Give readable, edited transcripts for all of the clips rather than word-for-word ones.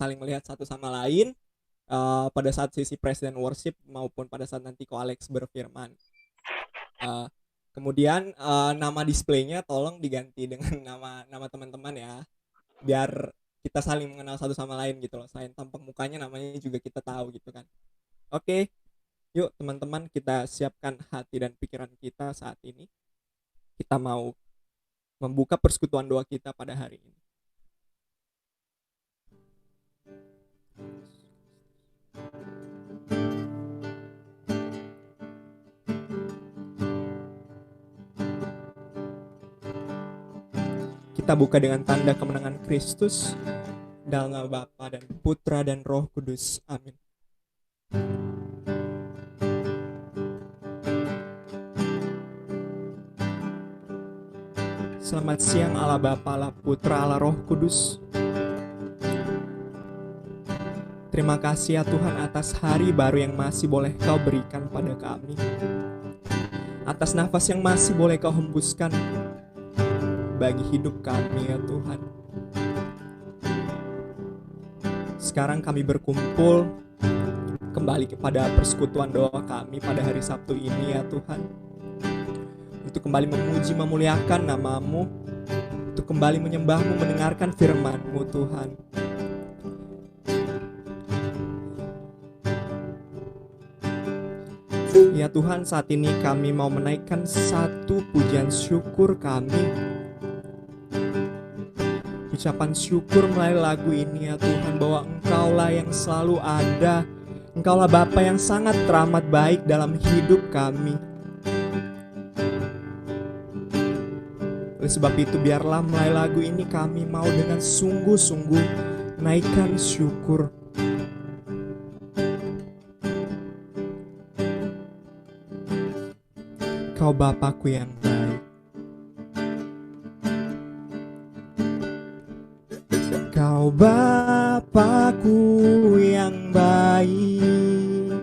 saling melihat satu sama lain pada saat sisi praise dan worship maupun pada saat nanti Ko Alex berfirman. Kemudian nama displaynya tolong diganti dengan nama teman-teman ya, biar kita saling mengenal satu sama lain gitu loh. Selain tampang mukanya, namanya juga kita tahu gitu kan. Oke, yuk teman-teman, kita siapkan hati dan pikiran kita saat ini. Kita mau membuka persekutuan doa kita pada hari ini. Kita buka dengan tanda kemenangan Kristus dalam nama Bapa dan Putra dan Roh Kudus. Amin. Selamat siang Allah Bapa, Allah Putra, Allah Roh Kudus. Terima kasih ya Tuhan atas hari baru yang masih boleh Kau berikan pada kami, atas nafas yang masih boleh Kau hembuskan bagi hidup kami ya Tuhan. Sekarang kami berkumpul kembali kepada persekutuan doa kami pada hari Sabtu ini ya Tuhan, untuk kembali memuji memuliakan nama-Mu, untuk kembali menyembah-Mu, mendengarkan firman-Mu Tuhan. Ya Tuhan, saat ini kami mau menaikkan satu pujian syukur kami, ucapan syukur melalui lagu ini ya Tuhan, bahwa Engkaulah yang selalu ada, Engkaulah Bapa yang sangat teramat baik dalam hidup kami. Oleh sebab itu biarlah melalui lagu ini kami mau dengan sungguh-sungguh naikkan syukur. Kau Bapakku yang baik, Kau Bapakku yang baik,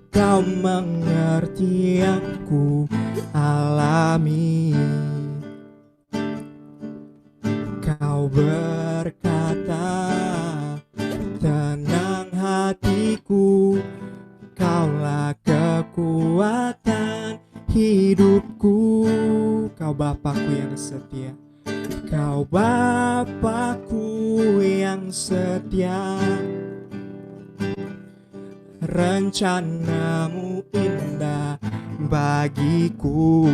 Kau mengerti yang ku alami. Kau berkata, tenang hatiku, Kaulah kekuatan hidupku. Kau Bapakku yang setia, Kau Bapakku yang setia. Rencana-Mu indah bagiku.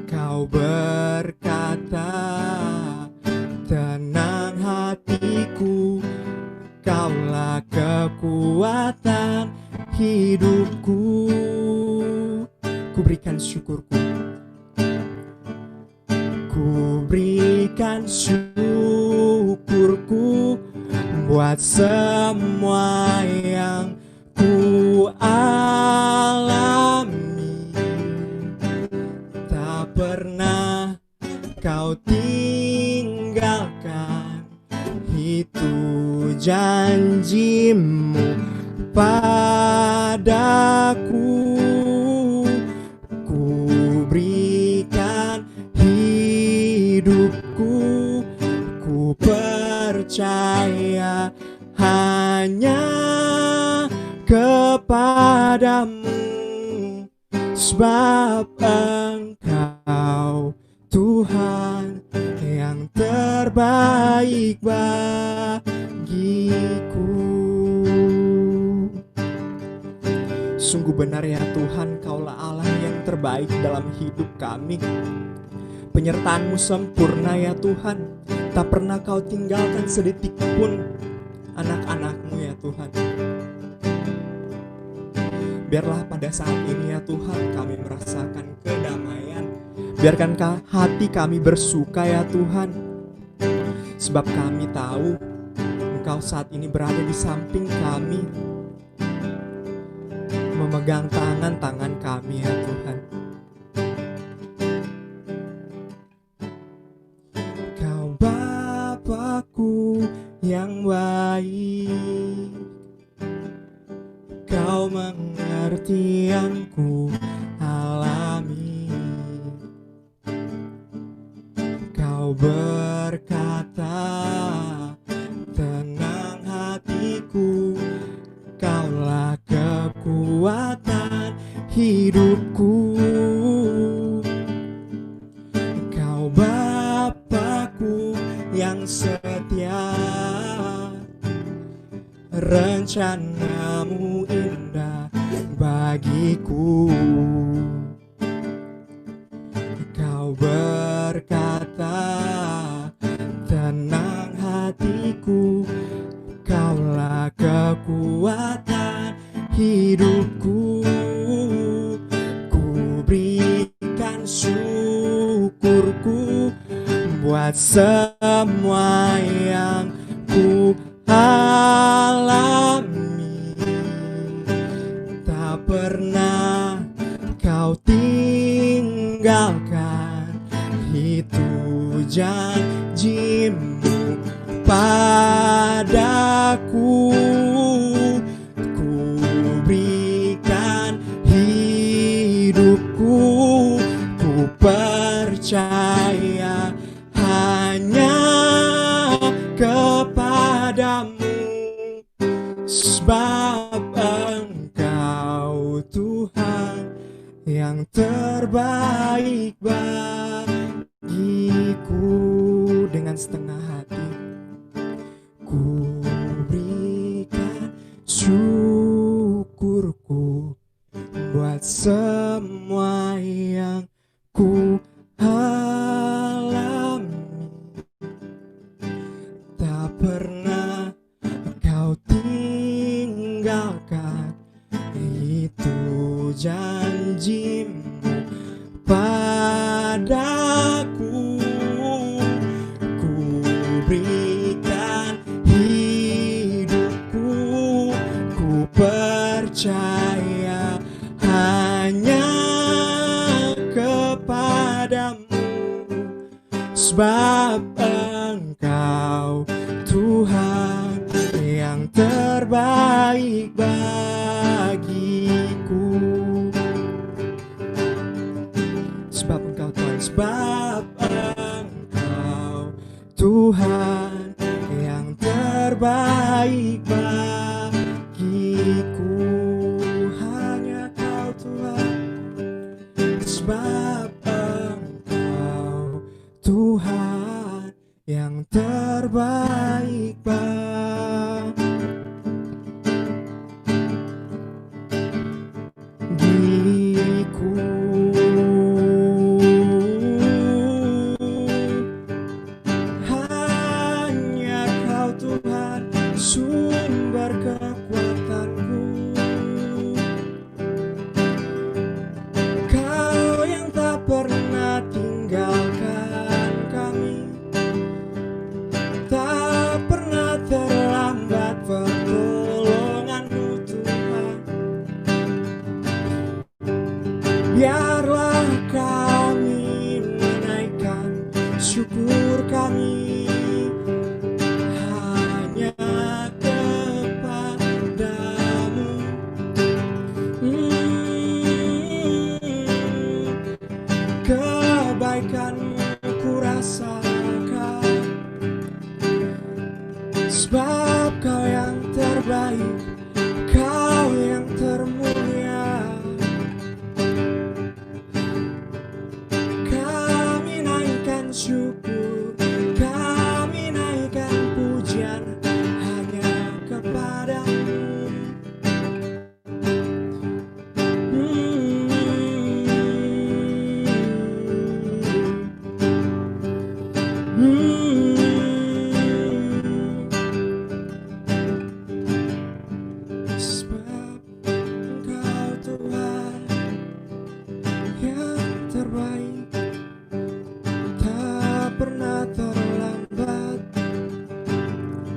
Kau berkata, tenang hatiku, Kaulah kekuatan hidupku. Ku berikan syukurku, ku berikan syukurku buat semua yang ku alami. Tak pernah Kau tinggalkan, itu janji-Mu padaku. Ku berikan hidupku, ku percaya hanya kepadamu, sebab Engkau Tuhan yang terbaik bagiku. Sungguh benar ya Tuhan, Kaulah Allah yang terbaik dalam hidup kami. Penyertaan-Mu sempurna ya Tuhan, tak pernah Kau tinggalkan sedetik pun anak-anak-Mu ya Tuhan. Biarlah pada saat ini ya Tuhan kami merasakan kedamaian. Biarkan hati kami bersuka ya Tuhan, sebab kami tahu Engkau saat ini berada di samping kami, memegang tangan-tangan kami ya Tuhan. Kau Bapakku yang baik, Kau mengerti yang ku alami. Kau berkata, berkata, tenang hatiku, kaulah kekuatan hidupku. Kau Bapakku yang setia, rencanamu indah bagiku. Kau berkata, tenang hatiku, kaulah kekuatan hidupku. Ku berikan syukurku buat semua yang ku alami. Tak pernah kau tinggalkan, itu janjimu padaku. Ku berikan hidupku, ku percaya hanya kepadamu, sebab Engkau Tuhan yang terbaik bagiku. Dengan setengah hati ku berikan syukurku buat semua yang ku alami. Tak pernah kau tinggalkan, itu janjimu padaku. Ku berikan hidupku, ku percaya hanya kepadamu, sebab Engkau Tuhan yang terbaik bagiku. Sebab Engkau Tuhan, sebab Engkau Tuhan yang terbaik bagiku. Hanya Kau Tuhan, sebab Engkau Tuhan yang terbaik bagiku. Hanya Kau Tuhan, sumber kekuatanku. Kau yang tak pernah tinggalkan kami, tak pernah terlambat pertolongan-Mu Tuhan. Biarlah kami menaikkan syukur kami hanya kepadamu. Kebaikan-Mu ku rasakan, sebab Kau yang terbaik, Kau yang termulia. Kami naikkan syukur, kami naikkan pujian hanya kepadamu. Sebab Engkau Tuhan yang terbaik, tak pernah terlambat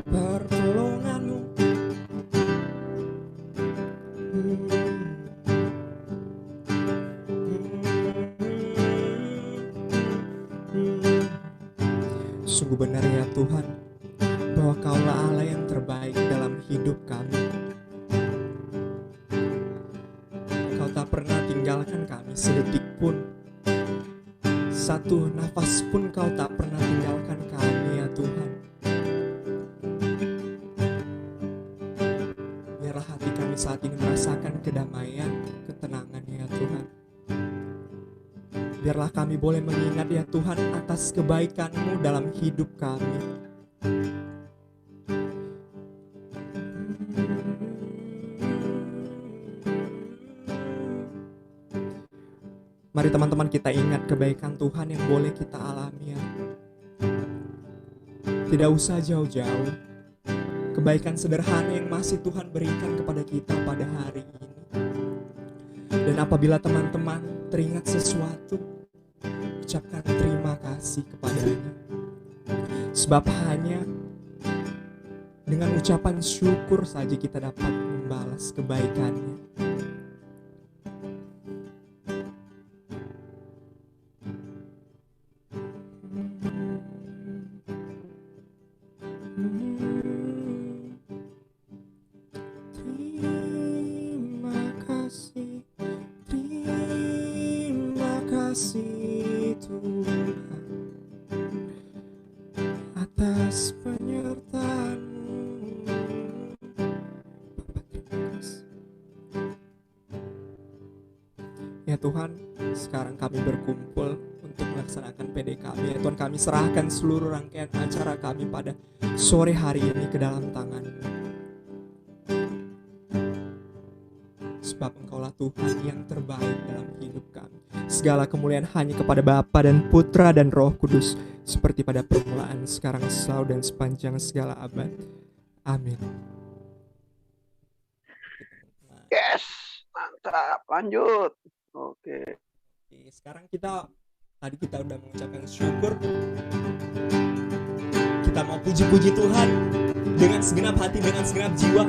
pertolongan-Mu. Sungguh benar ya Tuhan, bahwa Kaulah Allah yang terbaik dalam hidup kami. Kau tak pernah tinggalkan kami sedetik pun. Satu nafas pun Kau tak pernah tinggalkan kami ya Tuhan. saat ini merasakan kedamaian, ketenangan ya Tuhan. Biarlah kami boleh mengingat ya Tuhan atas kebaikan-Mu dalam hidup kami. Mari teman-teman kita ingat kebaikan Tuhan yang boleh kita alami ya. Tidak usah jauh-jauh. Kebaikan sederhana yang masih Tuhan berikan kepada kita pada hari ini. Dan apabila teman-teman teringat sesuatu, ucapkan terima kasih kepadanya. Sebab hanya dengan ucapan syukur saja kita dapat membalas kebaikannya. Terima kasih Tuhan atas penyertaan-Mu. Ya Tuhan, sekarang kami berkumpul untuk melaksanakan PDKM. Ya Tuhan, kami serahkan seluruh rangkaian acara kami pada sore hari ini ke dalam tangan-Mu. Sebab Engkaulah Tuhan yang terbaik dalam hidup kami. Segala kemuliaan hanya kepada Bapa dan Putra dan Roh Kudus, seperti pada permulaan, sekarang, selalu, dan sepanjang segala abad. Amin. Yes, mantap. Lanjut. Oke. Sekarang tadi kita udah mengucapkan syukur. Kita mau puji-puji Tuhan dengan segenap hati, dengan segenap jiwa.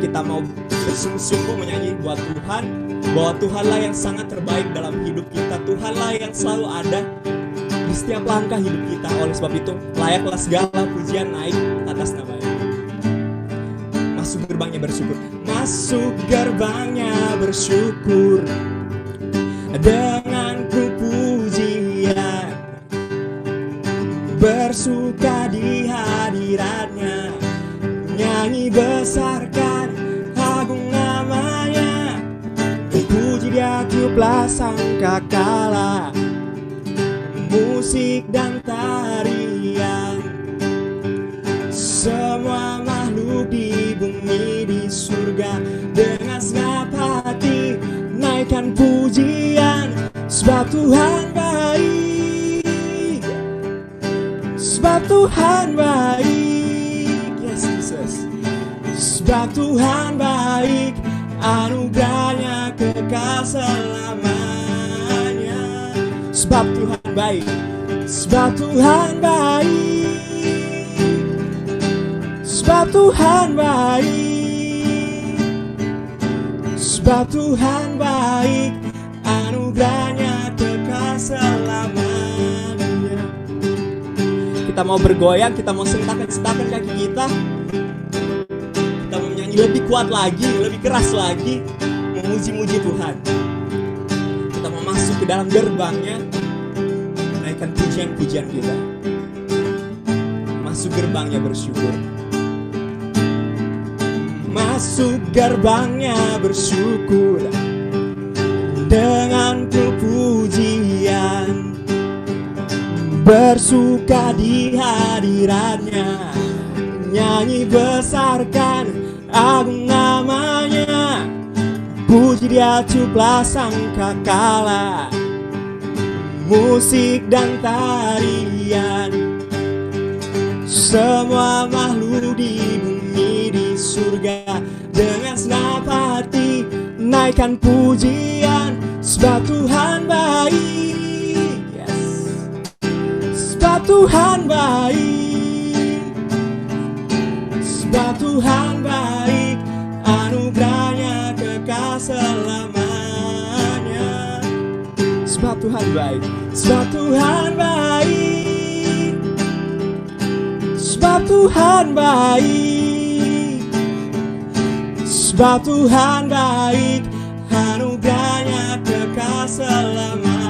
Kita mau bersungguh-sungguh menyanyi buat Tuhan, bahwa Tuhanlah yang sangat terbaik dalam hidup kita. Tuhanlah yang selalu ada di setiap langkah hidup kita. Oleh sebab itu layaklah segala pujian naik atas nama-Nya. Masuk gerbangnya bersyukur. Masuk gerbangnya bersyukur dengan pujian, bersuka di hadirat-Nya, nyanyi besarkan agung nama-Nya, puji Dia tiuplah sangkakala, musik dan tarian, semua makhluk di bumi di surga dengan segenap hati naikkan pujian, sebab Tuhan baik, sebab Tuhan baik, yes Jesus. Sebab Tuhan baik, anugerahnya kekal selamanya. Sebab Tuhan baik, sebab Tuhan baik, sebab Tuhan baik, sebab Tuhan baik, anugerahnya kekal selamanya. Kita mau bergoyang, kita mau sentakan kaki kita. Lebih kuat lagi, lebih keras lagi, memuji-muji Tuhan. Kita mau masuk ke dalam gerbangnya, menaikkan pujian-pujian kita. Masuk gerbangnya bersyukur. Masuk gerbangnya bersyukur dengan pujian, bersuka di hadirat-Nya, nyanyi besarkan agung nama-Nya, puji Dia tiuplah sangkakala, musik dan tarian, semua makhluk di bumi di surga dengan segenap hati naikkan pujian, sebab Tuhan baik, yes. Sebab Tuhan baik, sebab Tuhan baik, anugerahnya kekal selamanya. Sebab Tuhan baik, sebab Tuhan baik, sebab Tuhan baik, sebab Tuhan baik, anugerahnya kekal selamanya.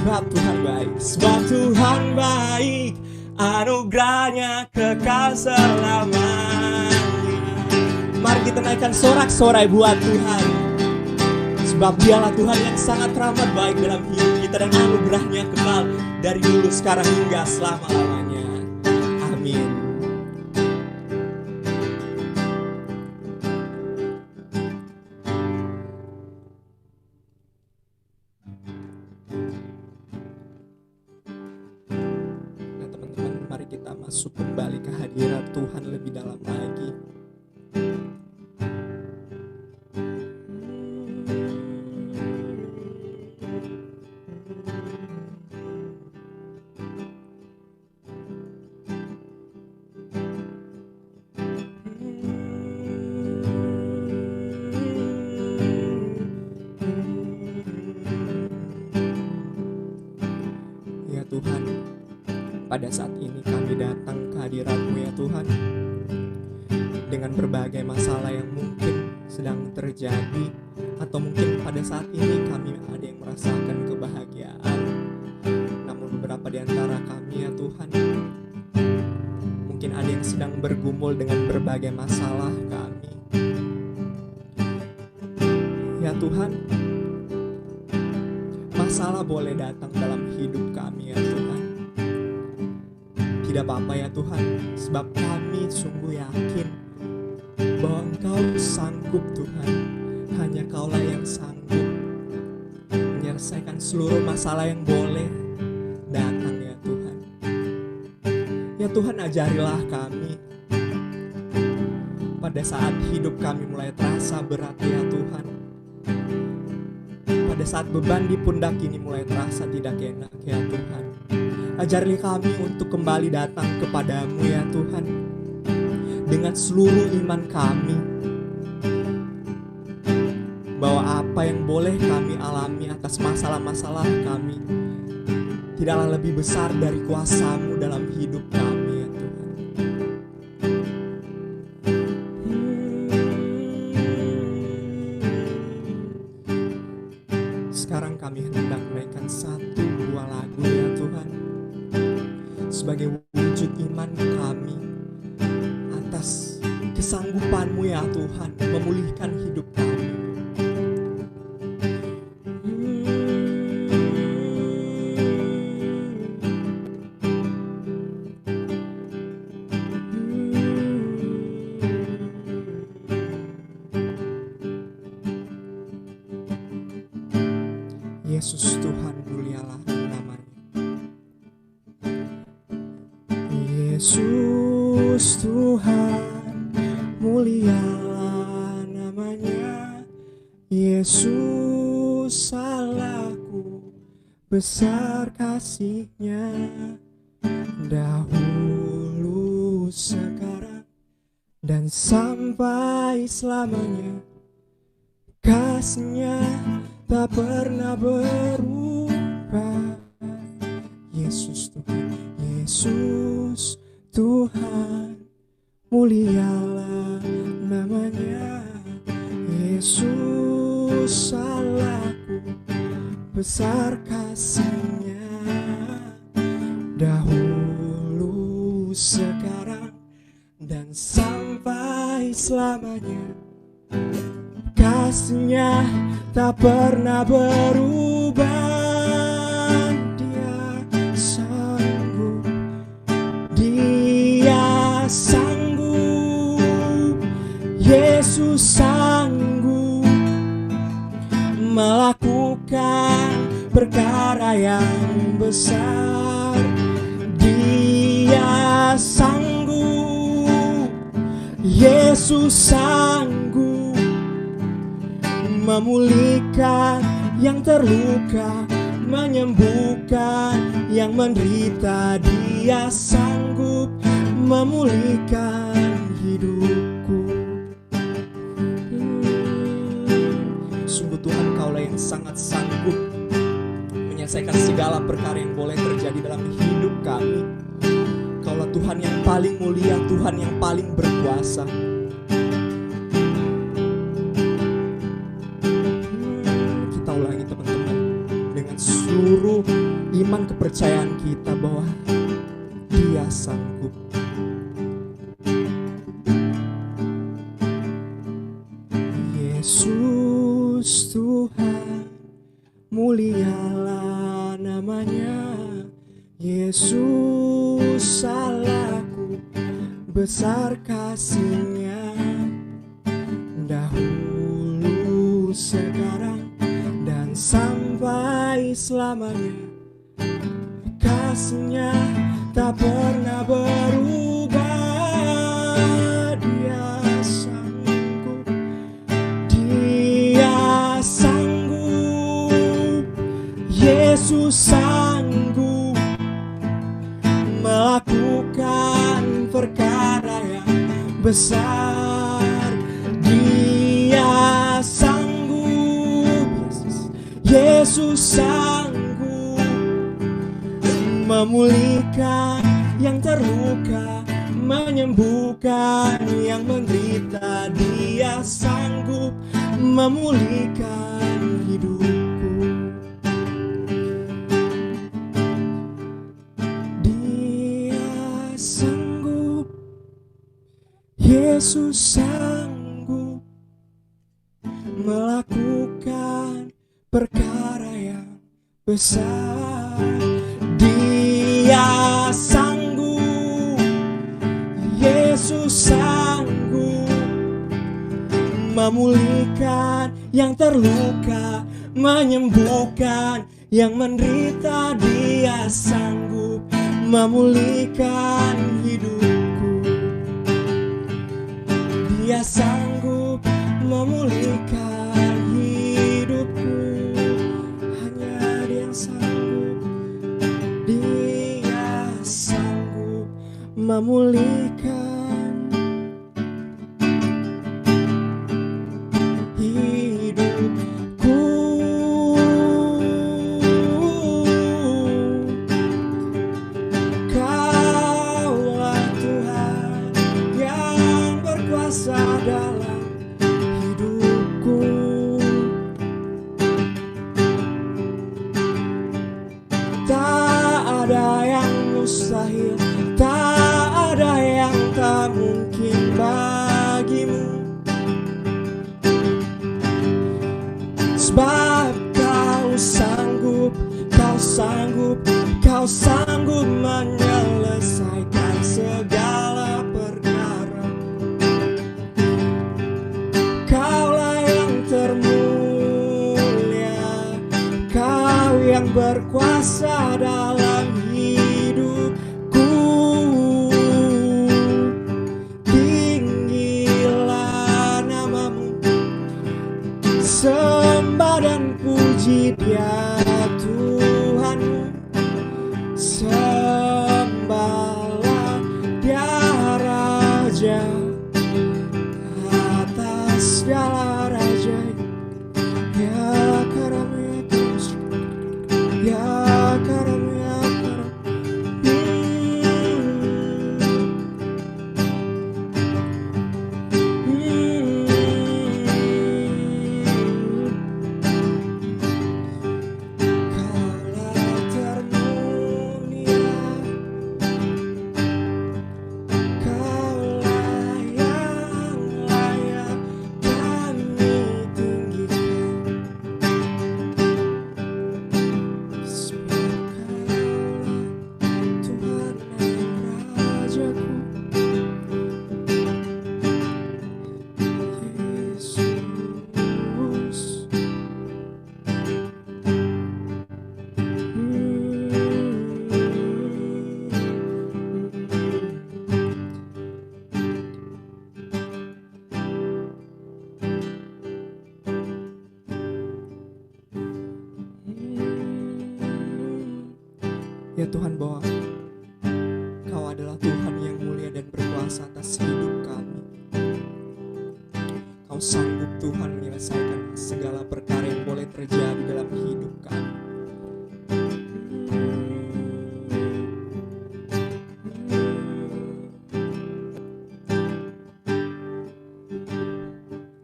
Sebab Tuhan baik, sebab Tuhan baik, anugerahnya kekal selamanya. Mari kita naikkan sorak-sorai buat Tuhan. Sebab dialah Tuhan yang sangat ramah baik dalam hidup kita, dan anugerahnya kekal dari dulu, sekarang hingga selama-lamanya. Amin. Nah teman-teman, mari kita masuk kembali ke hadirat Tuhan lebih dalam lagi. Tuhan, pada saat ini kami datang ke hadirat-Mu ya Tuhan, dengan berbagai masalah yang mungkin sedang terjadi, atau mungkin pada saat ini kami ada yang merasakan kebahagiaan. Namun beberapa di antara kami ya Tuhan, mungkin ada yang sedang bergumul dengan berbagai masalah kami. Ya Tuhan, masalah boleh datang dalam hidup kami ya Tuhan. Tidak apa-apa ya Tuhan, sebab kami sungguh yakin bahwa Engkau sanggup Tuhan. Hanya Kaulah yang sanggup menyelesaikan seluruh masalah yang boleh datang ya Tuhan. Ya Tuhan, ajarilah kami pada saat hidup kami mulai terasa berat ya Tuhan. Pada saat beban di pundak ini mulai terasa tidak enak ya Tuhan, ajarilah kami untuk kembali datang kepadamu ya Tuhan, dengan seluruh iman kami, bahwa apa yang boleh kami alami atas masalah-masalah kami tidaklah lebih besar dari kuasa-Mu dalam hidup kami ya Tuhan. Sekarang kami hendak menaikkan satu buah lagu ya Tuhan, sebagai wujud iman kami atas kesanggupan-Mu ya Tuhan memulihkan hidup kami. Yesus Tuhan, mulialah namanya. Yesus Tuhan, mulialah namanya. Yesus salahku, besar kasih-Nya, dahulu, sekarang, dan sampai selamanya. Kasih-Nya tak pernah berubah. Yesus Tuhan, Yesus Tuhan, mulialah namanya. Yesus salahku, besar kasih-Nya, dahulu, sekarang, dan sampai selamanya. Kasih-Nya tak pernah berubah. Dia sanggup, Dia sanggup. Yesus sanggup melakukan perkara yang besar. Dia sanggup, Yesus sanggup memulihkan yang terluka, menyembuhkan yang menderita. Dia sanggup memulihkan hidupku. Sungguh Tuhan, Kaulah yang sangat sanggup menyelesaikan segala perkara yang boleh terjadi dalam hidup kami. Kaulah Tuhan yang paling mulia, Tuhan yang paling berkuasa. seluruh iman kepercayaan kita bahwa Dia sanggup. Yesus Tuhan, mulialah namanya. Yesus Allahku, besar kasih-Nya. Dahulu, sekarang, dan sampai selamanya. Kasih-Nya tak pernah berubah. Dia sanggup, Dia sanggup. Yesus sanggup melakukan perkara yang besar. Dia sanggup, Yesus sanggup memulihkan yang terluka, menyembuhkan yang menderita. Dia sanggup memulihkan hidupku. Dia sanggup, Yesus sanggup melakukan perkara yang besar. Dia sanggup, Yesus sanggup memulihkan yang terluka, menyembuhkan yang menderita. Dia sanggup memulihkan hidupku. Dia sanggup memulihkan hidupku. Hanya Dia yang sanggup. Dia sanggup memulihkan hidupku. Kaulah Tuhan yang berkuasa dalam hidupku. Tak ada yang mustahil, tak ada yang tak mungkin bagimu. Sebab Kau sanggup, Kau sanggup, Kau sanggup menyelesaikan segala perkara. Kaulah yang termulia, Kau yang berkuasa dalam hidupku. Tinggilah namamu, sembah dan puji Dia Tuhanmu. Sembahlah Dia Raja atas segala raja. Ya karamnya terus, ya karamnya karam. Kaulah termulia, Kaulah yang layak kami tinggikan. Sebab Kaulah Tuhan dan Rajaku. Yesus. Ya Tuhan, bahwa Kau adalah Tuhan yang mulia dan berkuasa atas hidup kami. Kau sanggup Tuhan menyelesaikan segala perkara yang boleh terjadi dalam hidup kami.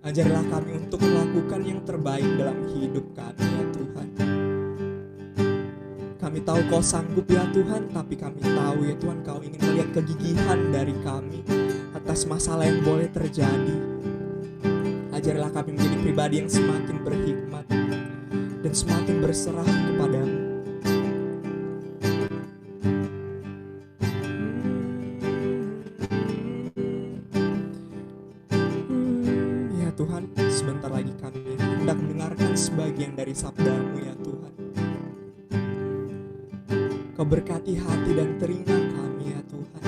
Ajarlah kami untuk melakukan yang terbaik dalam hidup kami, ya Tuhan. Kami tahu Kau sanggup ya Tuhan, tapi kami tahu ya Tuhan Kau ingin melihat kegigihan dari kami atas masalah yang boleh terjadi. Ajarlah kami menjadi pribadi yang semakin berhikmat dan semakin berserah kepadamu. Ya Tuhan, sebentar lagi kami hendak mendengarkan sebagian dari sabda-Mu ya Tuhan. Kau berkati hati dan telinga kami ya Tuhan.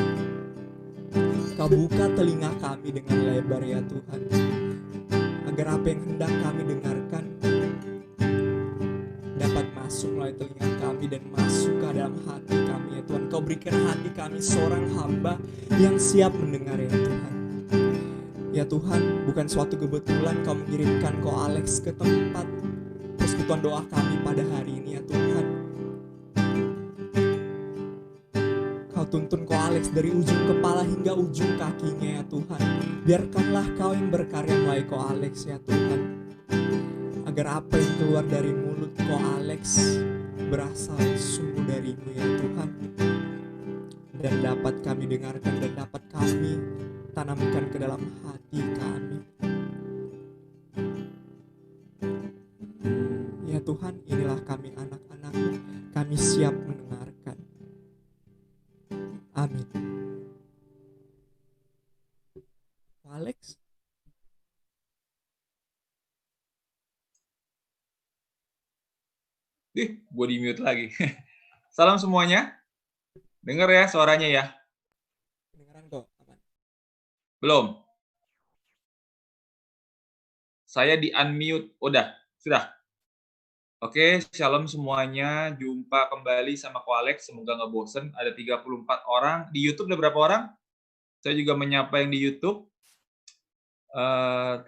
Kau buka telinga kami dengan lebar ya Tuhan, agar apa yang hendak kami dengarkan dapat masuk melalui telinga kami dan masuk ke dalam hati kami ya Tuhan. Kau berikan hati kami seorang hamba yang siap mendengar ya Tuhan. Ya Tuhan, bukan suatu kebetulan Kau mengirimkan Ko Alex ke tempat persekutuan doa kami pada hari ini ya Tuhan. Kau tuntun Ko Alex dari ujung kepala hingga ujung kakinya ya Tuhan. Biarkanlah Kau yang berkarya melalui Ko Alex ya Tuhan, agar apa yang keluar dari mulut Ko Alex berasal sungguh dari-Mu ya Tuhan, dan dapat kami dengarkan dan dapat kami tanamkan ke dalam hati kami. Ya Tuhan, inilah kami anak-anak-Mu, kami siap mendengarkan. Amin. Alex? Gue di mute lagi. Salam semuanya. Dengar ya suaranya ya? Kedengaran kok, aman. Belum? Saya di unmute. Udah? Sudah? Oke, shalom semuanya. Jumpa kembali sama Ko Alex. Semoga nggak bosen. Ada 34 orang. Di YouTube ada berapa orang? Saya juga menyapa yang di YouTube.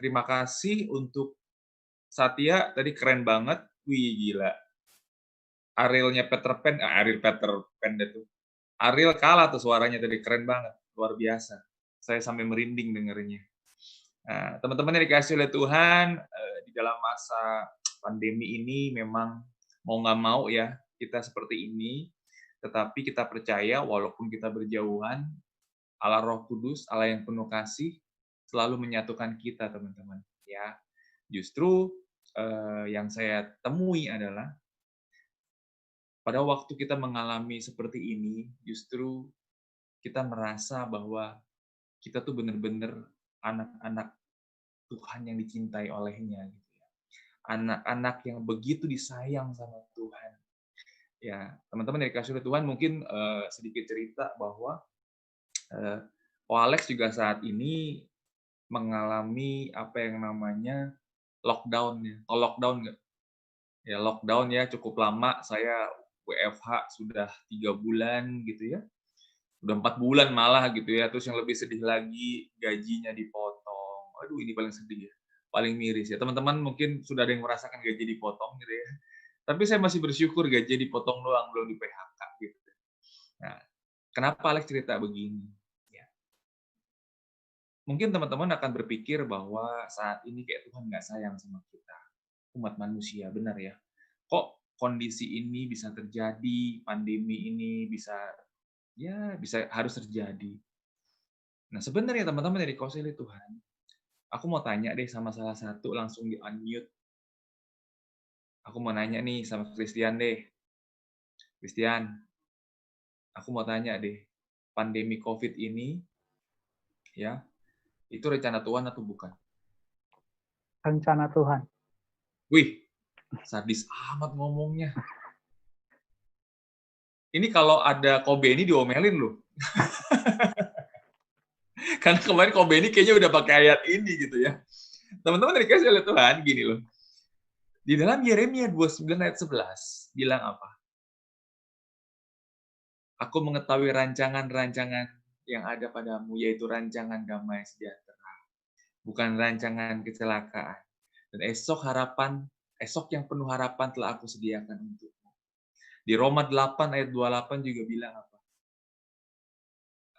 Terima kasih untuk Satya. Tadi keren banget. Wih, gila. Arielnya Peter Pan. Ariel Peter Pan itu. Ariel kalah tuh suaranya tadi. Keren banget. Luar biasa. Saya sampai merinding dengernya. Nah, teman-teman yang dikasih oleh Tuhan, di dalam masa pandemi ini memang mau nggak mau ya kita seperti ini, tetapi kita percaya walaupun kita berjauhan, Allah Roh Kudus, Allah yang penuh kasih, selalu menyatukan kita teman-teman. Ya, justru yang saya temui adalah pada waktu kita mengalami seperti ini, justru kita merasa bahwa kita tuh benar-benar anak-anak Tuhan yang dicintai olehnya. Anak-anak yang begitu disayang sama Tuhan. Ya, teman-teman yang dikasih oleh Tuhan, mungkin sedikit cerita bahwa Ko Alex juga saat ini mengalami apa yang namanya lockdown ya. Oh, lockdown nggak? Ya, lockdown ya, cukup lama. Saya WFH sudah 3 bulan gitu ya. Udah 4 bulan malah gitu ya. Terus yang lebih sedih lagi, gajinya dipotong. Aduh, ini paling sedih ya. Paling miris ya. Teman-teman mungkin sudah ada yang merasakan gaji dipotong gitu ya. Tapi saya masih bersyukur gaji dipotong doang, belum di PHK gitu. Nah, kenapa Alex cerita begini? Ya. Mungkin teman-teman akan berpikir bahwa saat ini kayak Tuhan nggak sayang sama kita. Umat manusia, benar ya. Kok kondisi ini bisa terjadi, pandemi ini bisa harus terjadi. Nah, sebenarnya teman-teman dari dikasihi Tuhan, aku mau tanya deh sama salah satu, langsung di unmute. Aku mau nanya nih sama Christian deh. Christian, aku mau tanya deh, pandemi COVID ini, ya, itu rencana Tuhan atau bukan? Rencana Tuhan. Wih, sadis amat ngomongnya. Ini kalau ada Kobe ini diomelin loh. Karena kemarin Kobe ini kayaknya udah pakai ayat ini gitu ya. Teman-teman dikasih oleh Tuhan, gini loh. Di dalam Yeremia 29 ayat 11, bilang apa? Aku mengetahui rancangan-rancangan yang ada padamu, yaitu rancangan damai sejahtera, bukan rancangan kecelakaan. Dan esok yang penuh harapan telah aku sediakan untukmu. Di Roma 8 ayat 28 juga bilang apa?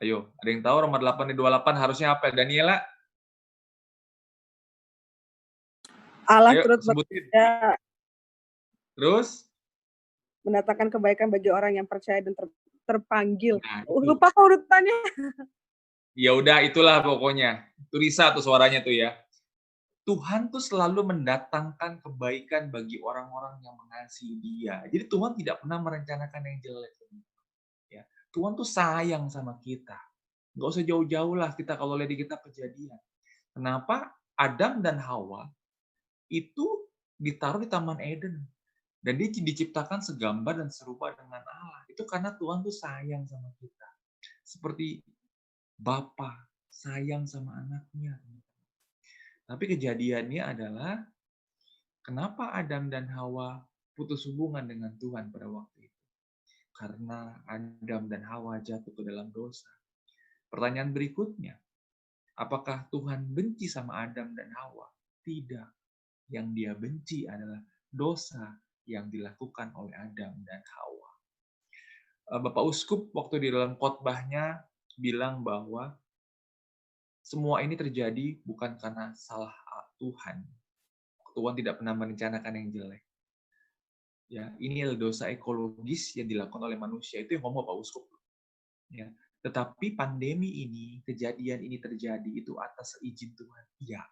Ayo, ada yang tahu Roma 8 ayat 28 harusnya apa? Daniela? Allah Ayo, turut sebutin. bekerja. Terus? mendatangkan kebaikan bagi orang yang percaya dan terpanggil. Nah, itu. Lupa kok urutannya. Ya udah itulah pokoknya. Itu Risa tuh suaranya tuh ya. Tuhan tuh selalu mendatangkan kebaikan bagi orang-orang yang mengasihi Dia. Jadi Tuhan tidak pernah merencanakan yang jelek. Ya. Tuhan tuh sayang sama kita. Nggak usah jauh-jauh lah kita kalau lihat di kitab Kejadian. Kenapa Adam dan Hawa itu ditaruh di Taman Eden. Dan dia diciptakan segambar dan serupa dengan Allah. Itu karena Tuhan tuh sayang sama kita. Seperti Bapa sayang sama anaknya. Tapi kejadiannya adalah kenapa Adam dan Hawa putus hubungan dengan Tuhan pada waktu itu? Karena Adam dan Hawa jatuh ke dalam dosa. Pertanyaan berikutnya, apakah Tuhan benci sama Adam dan Hawa? Tidak. Yang dia benci adalah dosa yang dilakukan oleh Adam dan Hawa. Bapak Uskup waktu di dalam khotbahnya bilang bahwa semua ini terjadi bukan karena salah Tuhan. Tuhan tidak pernah merencanakan yang jelek. Ya, ini adalah dosa ekologis yang dilakukan oleh manusia. Itu yang ngomong Pak Uskup. Ya. Tetapi pandemi ini, kejadian ini terjadi itu atas izin Tuhan. Iya.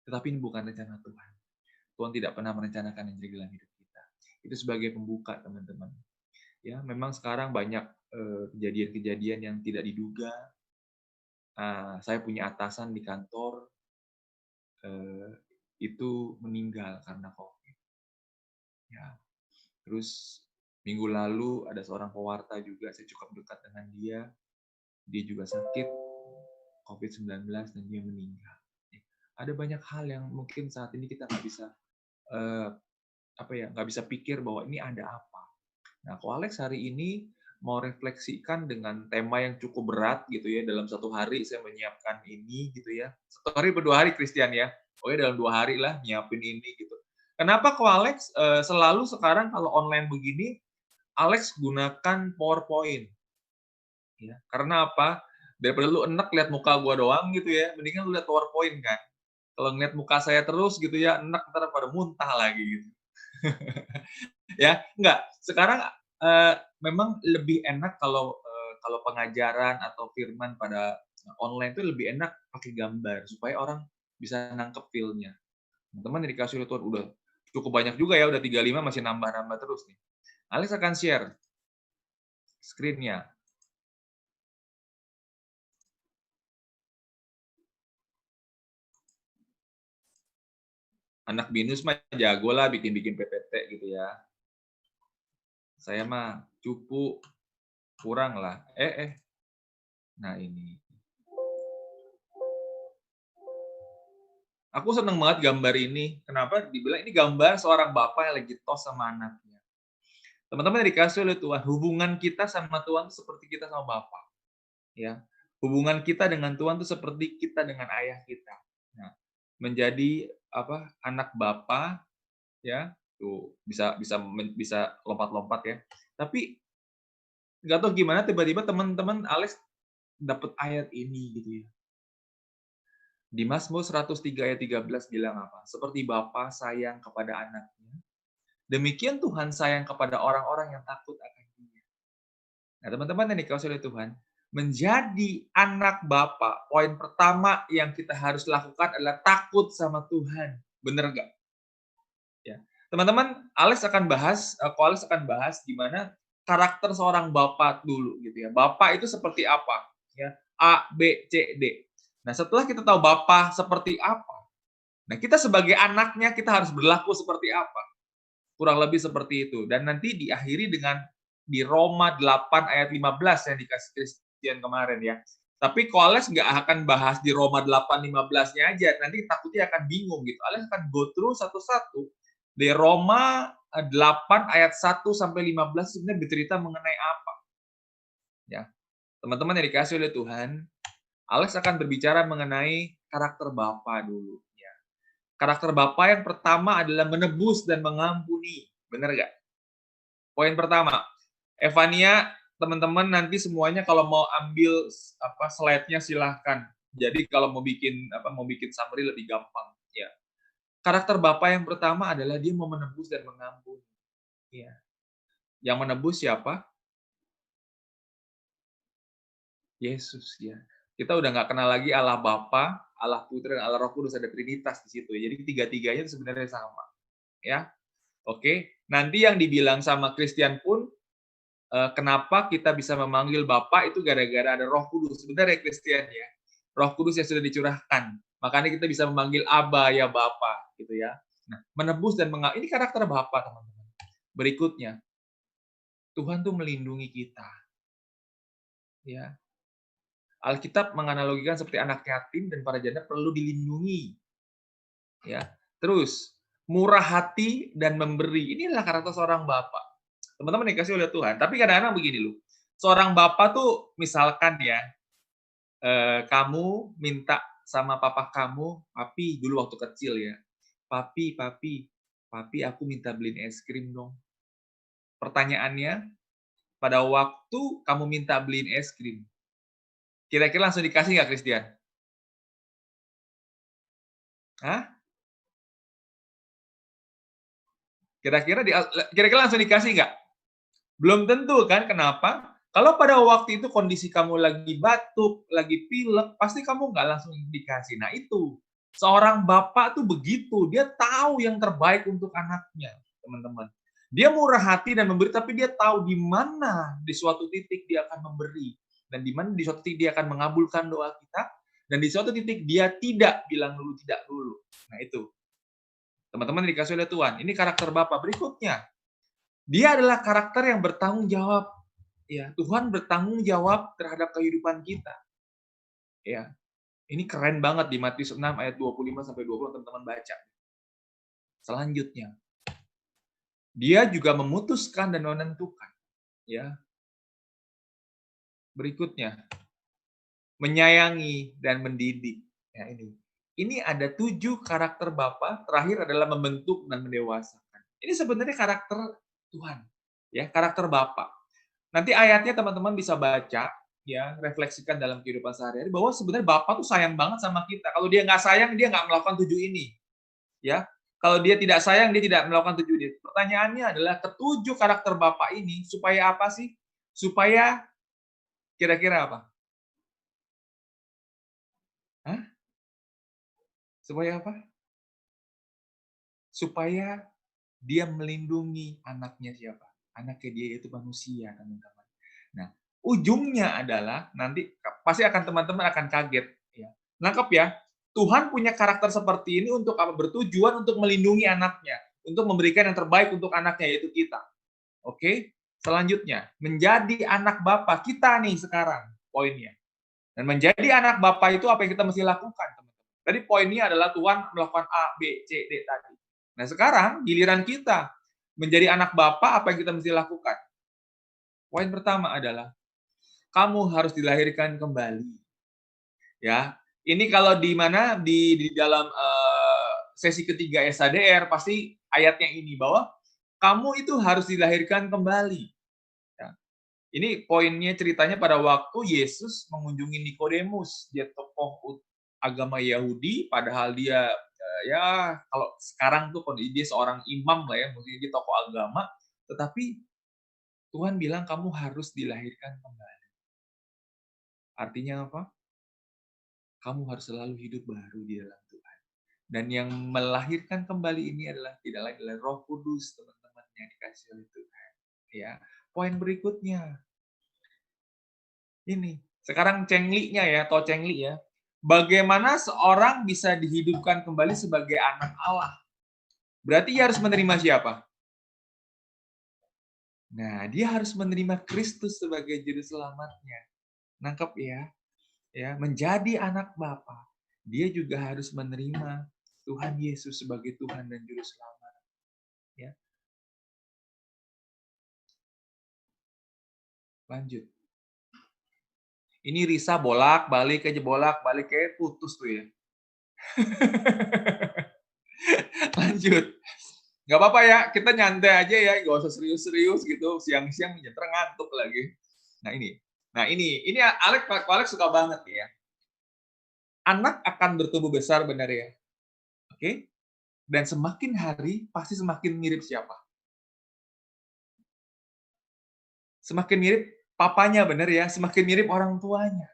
Tetapi ini bukan rencana Tuhan. Tuhan tidak pernah merencanakan yang jelek dalam hidup kita. Itu sebagai pembuka, teman-teman. Ya, memang sekarang banyak kejadian-kejadian yang tidak diduga. Saya punya atasan di kantor itu meninggal karena COVID. Ya. Terus minggu lalu ada seorang pewarta juga, saya cukup dekat dengan dia. Dia juga sakit COVID-19 dan dia meninggal. Ada banyak hal yang mungkin saat ini kita nggak bisa nggak bisa pikir bahwa ini ada apa. Nah, Ko Alex hari ini mau refleksikan dengan tema yang cukup berat gitu ya. Dalam satu hari saya menyiapkan ini gitu ya. Satu hari berdua hari Christian ya. Pokoknya dalam 2 hari lah nyiapin ini gitu. Kenapa Ko Alex selalu sekarang kalau online begini, Alex gunakan PowerPoint. Ya, karena apa? Daripada lu enek lihat muka gua doang gitu ya, mendingan lu lihat PowerPoint kan. Kalau ngeliat muka saya terus gitu ya, enek ntar pada muntah lagi gitu. Ya, enggak. Sekarang memang lebih enak kalau pengajaran atau firman pada online itu lebih enak pakai gambar supaya orang bisa nangkep feel-nya. Teman-teman yang dikasih oleh Tuhan udah cukup banyak juga ya, udah 35 masih nambah-nambah terus nih. Alex akan share screen-nya. Anak binus mah jago lah bikin-bikin PPT gitu ya. Saya mah cupu, kurang lah. Nah ini. Aku seneng banget gambar ini. Kenapa? Dibilang ini gambar seorang bapak yang lagi tos sama anaknya. Teman-teman yang dikasih oleh Tuhan, hubungan kita sama Tuhan itu seperti kita sama bapak. Ya, hubungan kita dengan Tuhan itu seperti kita dengan ayah kita. Nah, menjadi anak bapak, ya, tuh bisa lompat-lompat ya. Tapi nggak tahu gimana tiba-tiba teman-teman Alex dapat ayat ini gitu ya. Di Mazmur 103 ayat 13 bilang apa? Seperti Bapa sayang kepada anaknya, demikian Tuhan sayang kepada orang-orang yang takut akan Dia. Nah, teman-teman yang dikasihi oleh Tuhan, menjadi anak Bapa, poin pertama yang kita harus lakukan adalah takut sama Tuhan. Bener nggak? Ya. Teman-teman, Alex akan bahas gimana karakter seorang bapak dulu gitu ya. Bapak itu seperti apa? Ya, A, B, C, D. Nah, setelah kita tahu bapak seperti apa, nah kita sebagai anaknya kita harus berlaku seperti apa? Kurang lebih seperti itu. Dan nanti diakhiri dengan di Roma 8 ayat 15 yang dikasih Christian kemarin ya. Tapi kalau Alex nggak akan bahas di Roma 8 15-nya aja, nanti takutnya akan bingung gitu. Alex akan go through satu-satu. Di Roma 8 ayat 1 sampai 15 sebenarnya bercerita mengenai apa? Ya. Teman-teman yang dikasih oleh Tuhan, Alex akan berbicara mengenai karakter Bapa dulu. Ya. Karakter Bapa yang pertama adalah menebus dan mengampuni. Benar nggak? Poin pertama, Evania, teman-teman nanti semuanya kalau mau ambil slide-nya silahkan. Jadi kalau mau bikin summary lebih gampang. Ya. Karakter Bapa yang pertama adalah dia mau menebus dan mengampuni. Ya. Yang menebus siapa? Yesus ya. Kita udah nggak kenal lagi Allah Bapa, Allah Putra, dan Allah Roh Kudus, ada Trinitas di situ. Jadi tiga-tiganya itu sebenarnya sama. Ya, oke. Nanti yang dibilang sama Christian pun, kenapa kita bisa memanggil Bapa itu gara-gara ada Roh Kudus. Sebenarnya Christian ya, Roh Kudus yang sudah dicurahkan. Makanya kita bisa memanggil Aba ya Bapa, gitu ya. Nah, menebus dan ini karakter Bapa, teman-teman. Berikutnya, Tuhan tuh melindungi kita. Ya, Alkitab menganalogikan seperti anak yatim dan para janda perlu dilindungi. Ya. Terus, murah hati dan memberi. Inilah karakter seorang bapak. Teman-teman dikasih oleh Tuhan. Tapi kadang-kadang begini loh. Seorang bapak tuh misalkan ya, kamu minta sama papa kamu, papi dulu waktu kecil ya. Papi, aku minta beliin es krim dong. Pertanyaannya, pada waktu kamu minta beliin es krim, kira-kira langsung dikasih nggak, Christian? Hah? Kira-kira langsung dikasih nggak? Belum tentu kan, kenapa? Kalau pada waktu itu kondisi kamu lagi batuk, lagi pilek, pasti kamu nggak langsung dikasih. Nah itu, seorang bapak tuh begitu, dia tahu yang terbaik untuk anaknya, teman-teman. Dia murah hati dan memberi, tapi dia tahu di mana di suatu titik dia akan memberi. Dan di mana di suatu titik dia akan mengabulkan doa kita, dan di suatu titik dia tidak bilang dulu, tidak dulu. Nah itu, teman-teman dikasih oleh Tuhan. Ini karakter bapak. Berikutnya, dia adalah karakter yang bertanggung jawab. Ya, Tuhan bertanggung jawab terhadap kehidupan kita. Ya. Ini keren banget di Matius 6 ayat 25 sampai 20, teman-teman baca. Selanjutnya, dia juga memutuskan dan menentukan. Ya. Berikutnya, menyayangi dan mendidik. Ya, ini ada 7 karakter Bapa, terakhir adalah membentuk dan mendewasakan. Ini sebenarnya karakter Tuhan. Ya, karakter Bapa. Nanti ayatnya teman-teman bisa baca, ya, refleksikan dalam kehidupan sehari-hari bahwa sebenarnya Bapa tuh sayang banget sama kita. Kalau dia nggak sayang, dia nggak melakukan 7 ini. Ya, kalau dia tidak sayang, dia tidak melakukan 7 ini. Pertanyaannya adalah ketujuh karakter Bapa ini supaya apa sih? Supaya kira-kira apa? Hah? Supaya apa? Supaya dia melindungi anaknya siapa? Anaknya dia itu manusia, teman-teman. Nah, ujungnya adalah nanti pasti akan teman-teman akan kaget. Ya. Nangkep ya? Tuhan punya karakter seperti ini untuk apa? Bertujuan untuk melindungi anaknya, untuk memberikan yang terbaik untuk anaknya, yaitu kita. Oke? Selanjutnya, menjadi anak Bapa kita nih sekarang poinnya. Dan menjadi anak Bapa itu apa yang kita mesti lakukan, teman-teman? Tadi poinnya adalah Tuhan melakukan A, B, C, D tadi. Nah, sekarang giliran kita menjadi anak Bapa, apa yang kita mesti lakukan? Poin pertama adalah kamu harus dilahirkan kembali. Ya, ini kalau di mana di dalam sesi ketiga SADR pasti ayatnya ini bahwa kamu itu harus dilahirkan kembali. Ya. Ini poinnya ceritanya pada waktu Yesus mengunjungi Nikodemus, dia tokoh agama Yahudi, padahal dia ya kalau sekarang tuh dia seorang imam lah ya, mungkin dia tokoh agama, tetapi Tuhan bilang kamu harus dilahirkan kembali. Artinya apa? Kamu harus selalu hidup baru di dalam Tuhan. Dan yang melahirkan kembali ini adalah tidak lain adalah Roh Kudus, teman-teman, yang dikasih oleh Tuhan. Ya, poin berikutnya. Ini, sekarang cengliknya ya, atau cenglik ya. Bagaimana seorang bisa dihidupkan kembali sebagai anak Allah? Berarti dia harus menerima siapa? Nah, dia harus menerima Kristus sebagai juru selamatnya. Nangkep ya? Ya, menjadi anak Bapa. Dia juga harus menerima Tuhan Yesus sebagai Tuhan dan juru selamat. Ya. Lanjut. Ini Risa bolak-balik aja, bolak-balik kayak putus tuh ya. Lanjut. Nggak apa-apa ya, kita nyantai aja ya, nggak usah serius-serius gitu. Siang-siang nyeter ngantuk lagi. Nah ini Alex suka banget ya. Anak akan bertumbuh besar, benar ya. Oke? Dan semakin hari pasti semakin mirip siapa? semakin mirip papanya, benar ya, semakin mirip orang tuanya.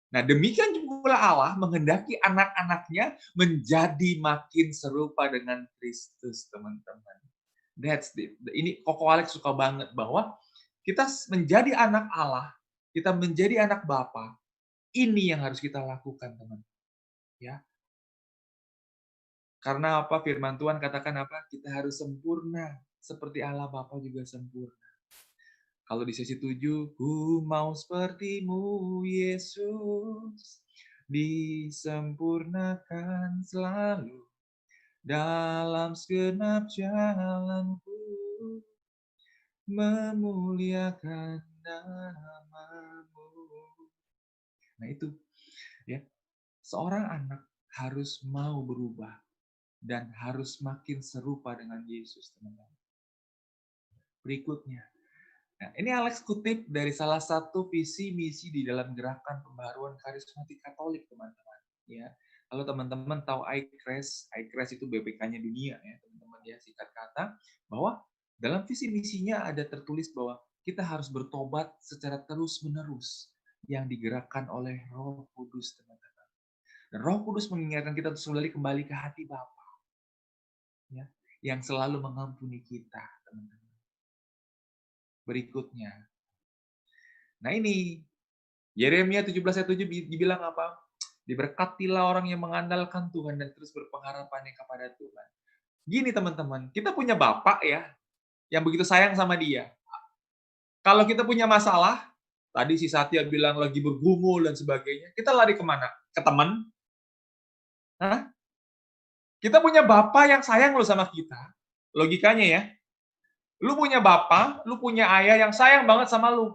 Nah, demikian pula Allah menghendaki anak-anaknya menjadi makin serupa dengan Kristus, teman-teman. Ini Koko Alex suka banget bahwa kita menjadi anak Allah, kita menjadi anak Bapa. Ini yang harus kita lakukan, teman. Ya. Karena apa? Firman Tuhan katakan apa? Kita harus sempurna seperti Allah Bapa juga sempurna. Kalau di sesi 7, ku mau sepertimu Yesus, disempurnakan selalu dalam segenap jalanku, memuliakan namamu. Nah itu, ya, seorang anak harus mau berubah dan harus makin serupa dengan Yesus, teman-teman. Berikutnya, nah, ini Alex kutip dari salah satu visi misi di dalam gerakan pembaharuan karismatik Katolik, teman-teman. Ya, kalau teman-teman tahu ICRES itu BPK-nya dunia, ya, teman-teman, ya, singkat kata, bahwa dalam visi misinya ada tertulis bahwa kita harus bertobat secara terus-menerus yang digerakkan oleh Roh Kudus, teman-teman. Dan Roh Kudus mengingatkan kita untuk kembali ke hati Bapa, ya, yang selalu mengampuni kita, teman-teman. Berikutnya. Nah ini, Yeremia 17 ayat 7 dibilang apa? Diberkatilah orang yang mengandalkan Tuhan dan terus berpengharapannya kepada Tuhan. Gini teman-teman, kita punya Bapak ya, yang begitu sayang sama dia. Kalau kita punya masalah, tadi si Satya bilang lagi bergumul dan sebagainya, kita lari kemana? Ke teman? Hah? Kita punya Bapak yang sayang loh sama kita. Logikanya ya. Lu punya Bapak, lu punya ayah yang sayang banget sama lu.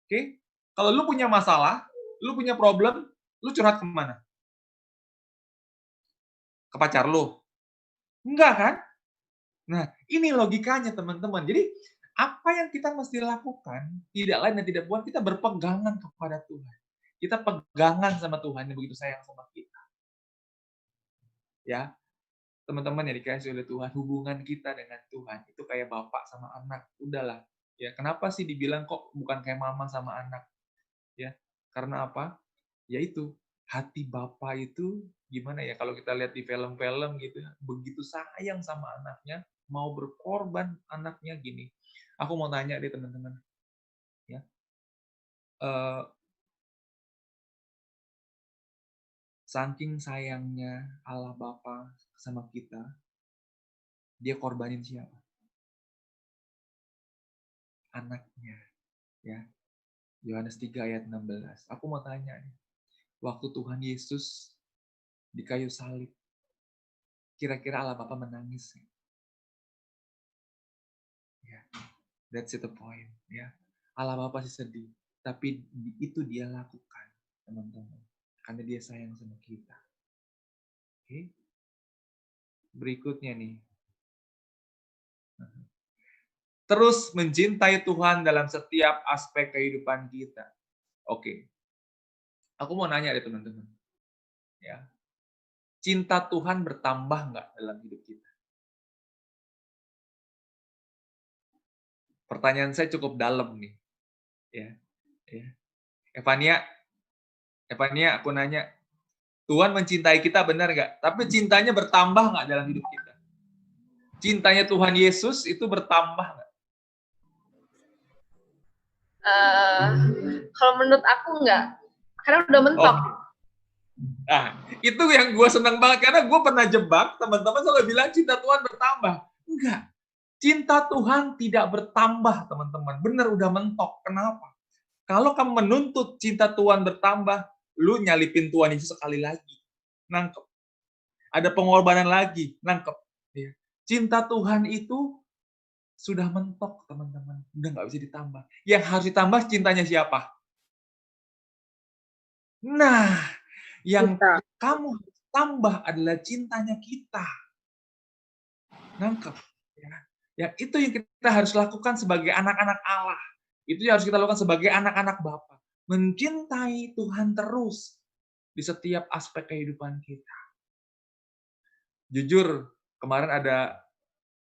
Oke? Kalau lu punya masalah, lu punya problem, lu curhat kemana? Ke pacar lu? Enggak kan? Nah, ini logikanya teman-teman. Jadi, apa yang kita mesti lakukan, tidak lain dan tidak bukan, kita berpegangan kepada Tuhan. Kita pegangan sama Tuhan yang begitu sayang sama kita. Ya, teman-teman yang dikasihi oleh Tuhan, hubungan kita dengan Tuhan itu kayak bapak sama anak. Udahlah. Ya, kenapa sih dibilang kok bukan kayak mama sama anak? Ya, karena apa? Yaitu hati Bapa itu gimana ya, kalau kita lihat di film-film gitu, begitu sayang sama anaknya, mau berkorban anaknya gini. Aku mau tanya deh teman-teman, ya, saking sayangnya Allah Bapa sama kita, dia korbanin siapa? Anaknya, ya. Yohanes 3 ayat 16. Aku mau tanya nih, waktu Tuhan Yesus di kayu salib, kira-kira Allah Bapa menangis? Ya, that's the point. Ya, Allah Bapa pasti sedih, tapi itu dia lakukan, teman-teman, karena dia sayang sama kita. Oke, berikutnya nih, terus mencintai Tuhan dalam setiap aspek kehidupan kita. Oke, aku mau nanya deh teman-teman, ya, cinta Tuhan bertambah nggak dalam hidup kita? Pertanyaan saya cukup dalam nih, ya. Evania, aku nanya, Tuhan mencintai kita benar nggak? Tapi cintanya bertambah nggak dalam hidup kita? Cintanya Tuhan Yesus itu bertambah nggak? Kalau menurut aku nggak, karena udah mentok. Nah, itu yang gue senang banget, karena gue pernah jebak, teman-teman selalu bilang cinta Tuhan bertambah. Enggak. Cinta Tuhan tidak bertambah, teman-teman. Benar, udah mentok. Kenapa? Kalau kamu menuntut cinta Tuhan bertambah, lu nyalipin Tuhan Yesus sekali lagi. Nangkep. Ada pengorbanan lagi. Nangkep. Cinta Tuhan itu sudah mentok, teman-teman. Udah nggak bisa ditambah. Yang harus ditambah cintanya siapa? Nah, yang kamu tambah adalah cintanya kita. Nangkep. Ya, itu yang kita harus lakukan sebagai anak-anak Allah. Itu yang harus kita lakukan sebagai anak-anak Bapa. Mencintai Tuhan terus di setiap aspek kehidupan kita. Jujur, kemarin ada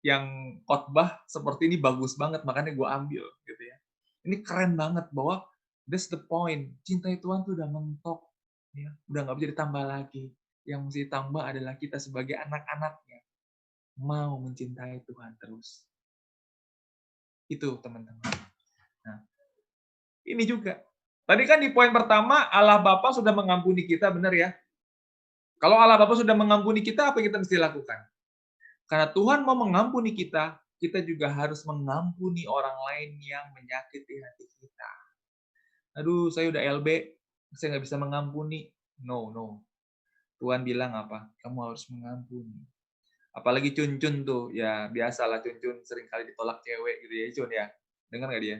yang khotbah seperti ini bagus banget, makanya gue ambil gitu ya. Ini keren banget bahwa that's the point. Cintai Tuhan tuh udah mentok, ya, udah nggak bisa ditambah lagi. Yang mesti ditambah adalah kita sebagai anak-anaknya mau mencintai Tuhan terus. Itu teman-teman. Nah, ini juga. Tadi kan di poin pertama Allah Bapa sudah mengampuni kita, benar ya? Kalau Allah Bapa sudah mengampuni kita, apa yang kita mesti lakukan? Karena Tuhan mau mengampuni kita, kita juga harus mengampuni orang lain yang menyakiti hati kita. Aduh, saya udah LB, saya nggak bisa mengampuni. No, no. Tuhan bilang apa? Kamu harus mengampuni. Apalagi Cun-Cun tuh, ya biasalah Cun-Cun sering kali ditolak cewek gitu ya, Cun ya. Dengar nggak dia?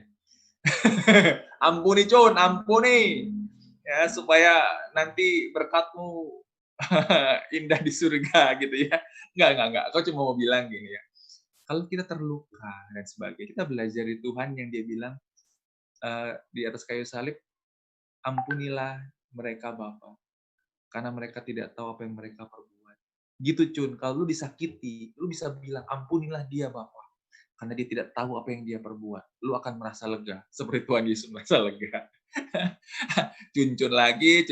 Ampuni Cun, ampuni. Ya, supaya nanti berkatmu indah di surga gitu ya. Enggak. Kau cuma mau bilang gini ya. Kalau kita terluka dan sebagainya, kita belajar dari Tuhan yang dia bilang di atas kayu salib, ampunilah mereka Bapa, karena mereka tidak tahu apa yang mereka perbuat. Gitu Cun, kalau lu disakiti, lu bisa bilang ampunilah dia Bapa, karena dia tidak tahu apa yang dia perbuat. Lu akan merasa lega, seperti Tuhan Yesus merasa lega. Cun-cun lagi.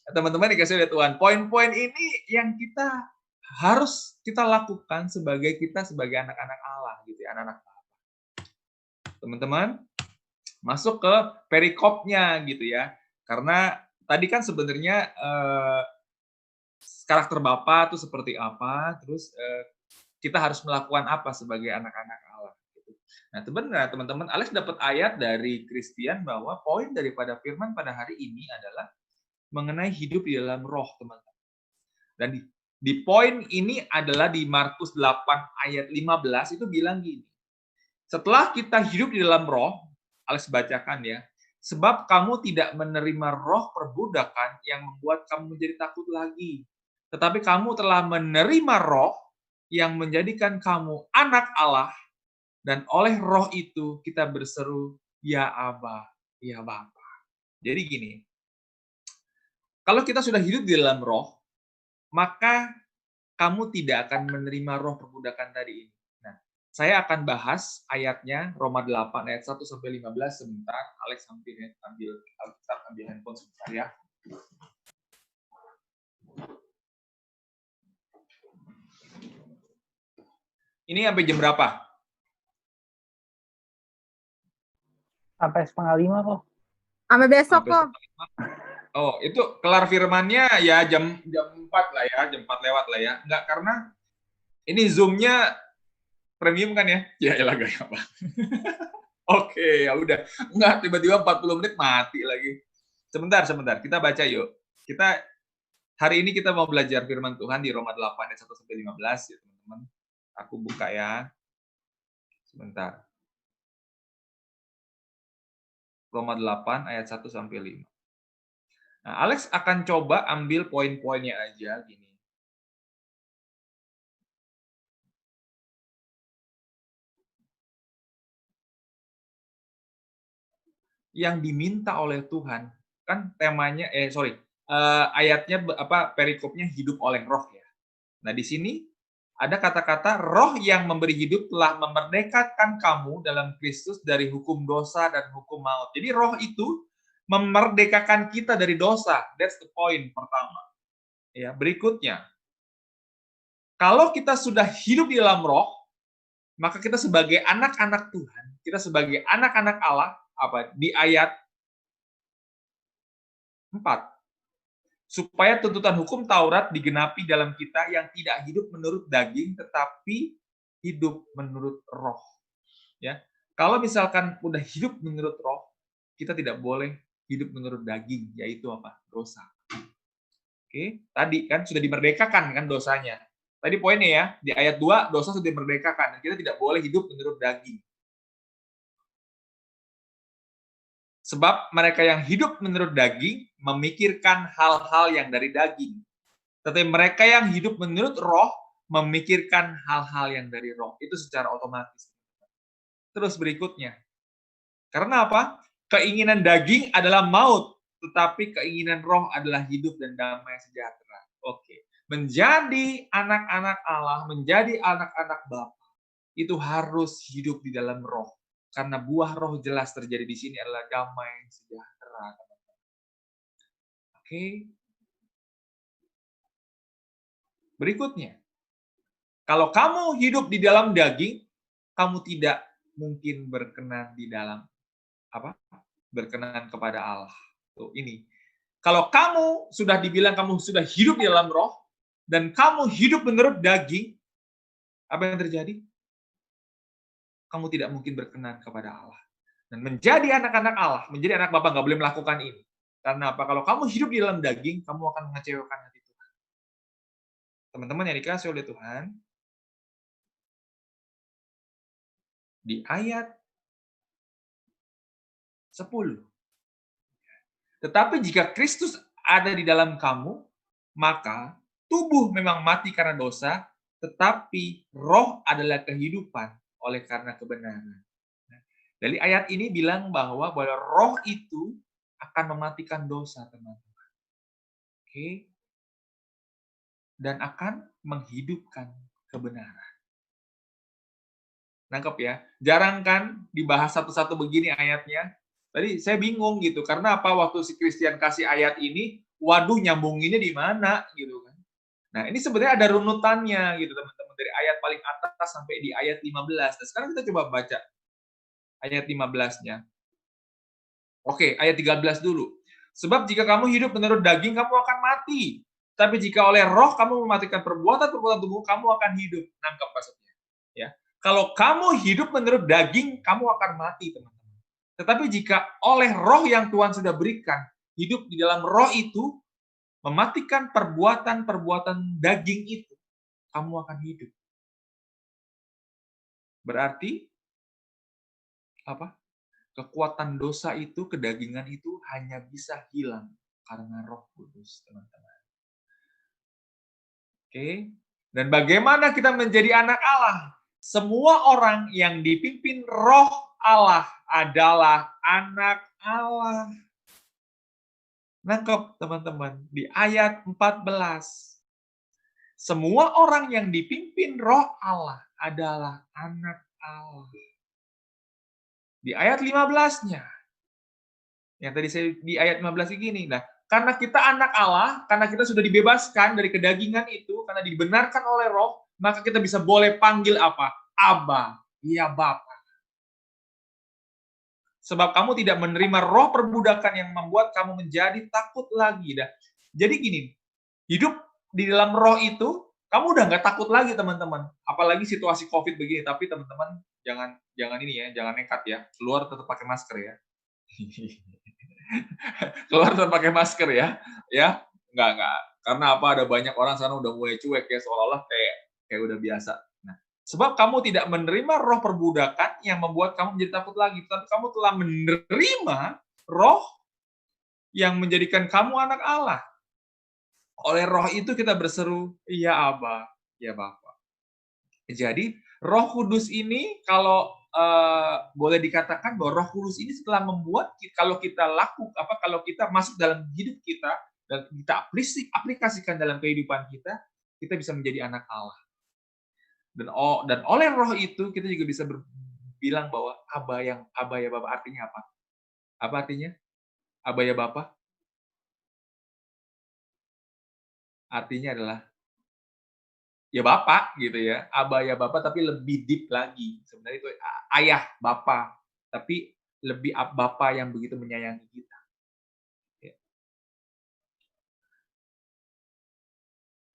Nah, teman-teman dikasih oleh Tuhan, poin-poin ini yang kita harus kita lakukan sebagai anak-anak Allah gitu ya, anak-anak Bapa. Teman-teman, masuk ke perikopnya gitu ya. Karena tadi kan sebenarnya karakter Bapa itu seperti apa, terus kita harus melakukan apa sebagai anak-anak Allah. Gitu. Nah, sebenarnya teman-teman, Alex dapat ayat dari Christian bahwa poin daripada firman pada hari ini adalah mengenai hidup di dalam roh, teman-teman. Dan di poin ini adalah di Markus 8 ayat 15 itu bilang gini. Setelah kita hidup di dalam roh, Alex bacakan ya, sebab kamu tidak menerima roh perbudakan yang membuat kamu menjadi takut lagi. Tetapi kamu telah menerima roh yang menjadikan kamu anak Allah, dan oleh roh itu kita berseru, ya Aba, ya Bapa. Jadi gini, kalau kita sudah hidup di dalam roh, maka kamu tidak akan menerima roh perbudakan tadi ini. Nah, saya akan bahas ayatnya Roma 8 ayat 1 sampai 15 sebentar. Alex ambil handphone sebentar ya. Ini sampai jam berapa? Sampai 4:30 kok. Sampai besok Sampai kok. Oh, itu kelar firmannya ya jam 4 lah ya, jam 4 lewat lah ya. Enggak, karena ini Zoom-nya premium kan ya? Ya elah gak apa. Oke, ya udah. Enggak, tiba-tiba 40 menit mati lagi. Sebentar. Kita baca yuk. Hari ini kita mau belajar firman Tuhan di Roma 8 ayat 1 sampai 15 ya, teman-teman. Aku buka ya. Sebentar. Roma 8 ayat 1 sampai 5. Nah, Alex akan coba ambil poin-poinnya aja gini. Yang diminta oleh Tuhan kan temanya ayatnya perikopnya hidup oleh roh ya. Nah, di sini ada kata-kata roh yang memberi hidup telah memerdekakan kamu dalam Kristus dari hukum dosa dan hukum maut. Jadi roh itu memerdekakan kita dari dosa. That's the point pertama. Ya, berikutnya. Kalau kita sudah hidup di dalam roh, maka kita sebagai anak-anak Tuhan, kita sebagai anak-anak Allah, di ayat 4. Supaya tuntutan hukum Taurat digenapi dalam kita yang tidak hidup menurut daging, tetapi hidup menurut roh. Ya, kalau misalkan udah hidup menurut roh, kita tidak boleh hidup menurut daging, yaitu apa? Dosa. Oke, tadi kan sudah dimerdekakan kan dosanya. Tadi poinnya ya, di ayat 2 dosa sudah dimerdekakan dan kita tidak boleh hidup menurut daging. Sebab mereka yang hidup menurut daging memikirkan hal-hal yang dari daging. Tetapi mereka yang hidup menurut roh memikirkan hal-hal yang dari roh. Itu secara otomatis. Terus berikutnya. Karena apa? Keinginan daging adalah maut, tetapi keinginan roh adalah hidup dan damai sejahtera. Oke. Menjadi anak-anak Allah, menjadi anak-anak Bapa, itu harus hidup di dalam roh. Karena buah roh jelas terjadi di sini adalah damai, sejahtera. Oke. Berikutnya, kalau kamu hidup di dalam daging, kamu tidak mungkin berkenan di dalam apa? Berkenan kepada Allah. Tuh, ini. Kalau kamu sudah dibilang kamu sudah hidup di dalam roh dan kamu hidup menurut daging, apa yang terjadi? Kamu tidak mungkin berkenan kepada Allah. Dan menjadi anak-anak Allah, menjadi anak Bapa nggak boleh melakukan ini. Karena apa? Kalau kamu hidup di dalam daging, kamu akan mengecewakan hati Tuhan. Teman-teman yang dikasih oleh Tuhan, di ayat 10. Tetapi jika Kristus ada di dalam kamu, maka tubuh memang mati karena dosa, tetapi roh adalah kehidupan oleh karena kebenaran. Dari ayat ini bilang bahwa roh itu akan mematikan dosa, teman-teman. Oke? Dan akan menghidupkan kebenaran. Nangkep ya? Jarang kan dibahas satu-satu begini ayatnya. Tadi saya bingung gitu, karena apa waktu si Christian kasih ayat ini, waduh nyambunginnya di mana gitu kan. Nah, ini sebenarnya ada runutannya gitu teman-teman, dari ayat paling atas sampai di ayat 15. Nah, sekarang kita coba baca ayat 15-nya. Oke, ayat 13 dulu. Sebab jika kamu hidup menurut daging, kamu akan mati. Tapi jika oleh roh kamu mematikan perbuatan-perbuatan tubuh, kamu akan hidup. Nangkep maksudnya. Ya. Kalau kamu hidup menurut daging, kamu akan mati, teman-teman. Tetapi jika oleh roh yang Tuhan sudah berikan, hidup di dalam roh itu, mematikan perbuatan-perbuatan daging itu, kamu akan hidup. Berarti, apa? Kekuatan dosa itu, kedagingan itu hanya bisa hilang karena Roh Kudus, teman-teman. Oke. Dan bagaimana kita menjadi anak Allah? Semua orang yang dipimpin Roh Allah adalah anak Allah. Nangkep, teman-teman. Di ayat 14. Semua orang yang dipimpin Roh Allah adalah anak Allah. Di ayat 15-nya. Yang tadi saya di ayat 15 gini. Nah, karena kita anak Allah, karena kita sudah dibebaskan dari kedagingan itu, karena dibenarkan oleh roh, maka kita bisa boleh panggil apa? Abba, ya Bapa. Sebab kamu tidak menerima roh perbudakan yang membuat kamu menjadi takut lagi. Dah. Jadi gini, hidup di dalam roh itu, kamu udah nggak takut lagi, teman-teman. Apalagi situasi COVID begini. Tapi teman-teman, jangan ini ya, jangan nekat ya. Keluar tetap pakai masker ya. Keluar tetap pakai masker ya. Ya, enggak. Karena apa? Ada banyak orang sana udah mulai cuek ya, seolah-olah kayak udah biasa. Nah, sebab kamu tidak menerima roh perbudakan yang membuat kamu menjadi takut lagi, tapi kamu telah menerima roh yang menjadikan kamu anak Allah. Oleh roh itu kita berseru, ya Aba, ya Bapa. Jadi, Roh Kudus ini kalau boleh dikatakan bahwa Roh Kudus ini setelah membuat kalau kita kalau kita masuk dalam hidup kita dan kita aplikasikan dalam kehidupan kita bisa menjadi anak Allah. Dan oleh Roh itu kita juga bisa bilang bahwa Aba ya Bapa, artinya apa? Apa artinya? Aba ya Bapa? Artinya adalah ya Bapak gitu ya, Aba ya Bapak, tapi lebih deep lagi. Sebenarnya itu ayah Bapak, tapi lebih Bapak yang begitu menyayangi kita. Ya.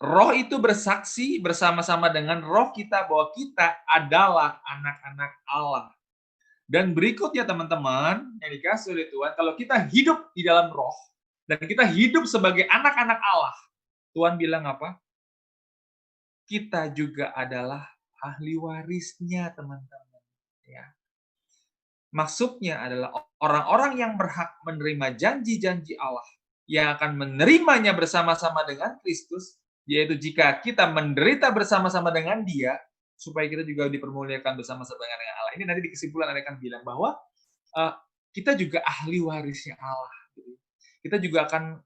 Roh itu bersaksi bersama-sama dengan roh kita bahwa kita adalah anak-anak Allah. Dan berikutnya teman-teman, yang dikasih oleh Tuhan, kalau kita hidup di dalam roh, dan kita hidup sebagai anak-anak Allah, Tuhan bilang apa? Kita juga adalah ahli warisnya, teman-teman. Ya. Maksudnya adalah orang-orang yang berhak menerima janji-janji Allah, yang akan menerimanya bersama-sama dengan Kristus, yaitu jika kita menderita bersama-sama dengan Dia, supaya kita juga dipermuliakan bersama-sama dengan Allah. Ini nanti di kesimpulan akan bilang bahwa kita juga ahli warisnya Allah. Kita juga akan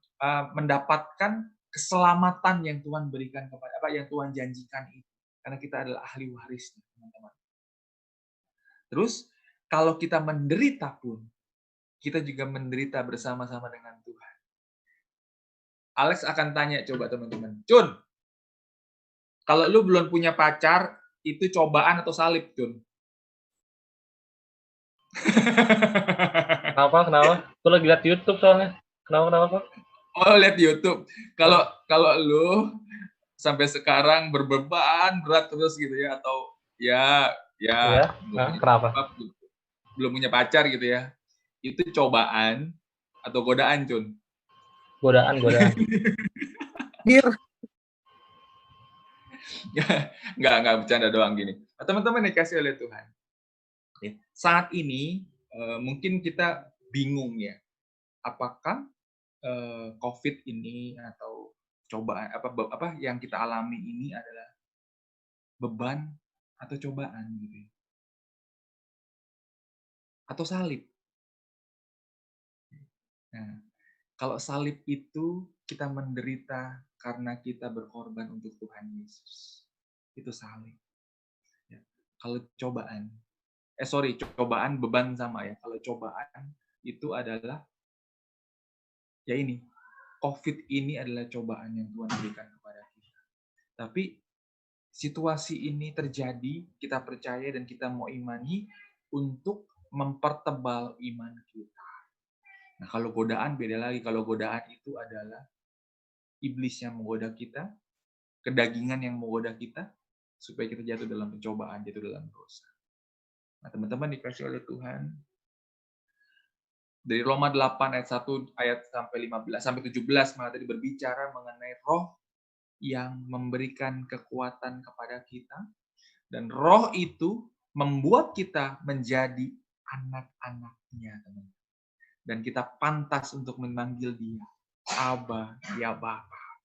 mendapatkan keselamatan yang Tuhan berikan kepada yang Tuhan janjikan itu, karena kita adalah ahli warisnya, teman-teman. Terus kalau kita menderita pun, kita juga menderita bersama-sama dengan Tuhan. Alex akan tanya coba teman-teman, Cun, kalau lu belum punya pacar, itu cobaan atau salib, Cun? Kenapa? Gue lagi liat YouTube soalnya. Kenapa? Oh, lihat YouTube. Kalau lu sampai sekarang berbeban berat terus gitu ya, atau ya Iya. Kenapa? belum punya pacar gitu ya, itu cobaan atau godaan, Cun? Godaan. Bir. Nggak bercanda doang gini. Teman-teman dikasih oleh Tuhan. Ya, saat ini mungkin kita bingung ya, apakah COVID ini atau cobaan apa yang kita alami ini adalah beban atau cobaan gitu ya. Atau salib. Nah, kalau salib itu kita menderita karena kita berkorban untuk Tuhan Yesus. Itu salib. Ya. Kalau cobaan, beban sama ya. Kalau cobaan itu adalah ya ini, COVID ini adalah cobaan yang Tuhan berikan kepada kita. Tapi situasi ini terjadi, kita percaya dan kita mau imani untuk mempertebal iman kita. Nah, kalau godaan beda lagi. Kalau godaan itu adalah iblis yang menggoda kita, kedagingan yang menggoda kita, supaya kita jatuh dalam pencobaan, jatuh dalam dosa. Nah, teman-teman dikasih oleh Tuhan, dari Roma 8 ayat 1 ayat sampai 15 sampai 17 malah tadi berbicara mengenai roh yang memberikan kekuatan kepada kita, dan roh itu membuat kita menjadi anak-anaknya, teman. Dan kita pantas untuk memanggil dia Abba, ya Bapa.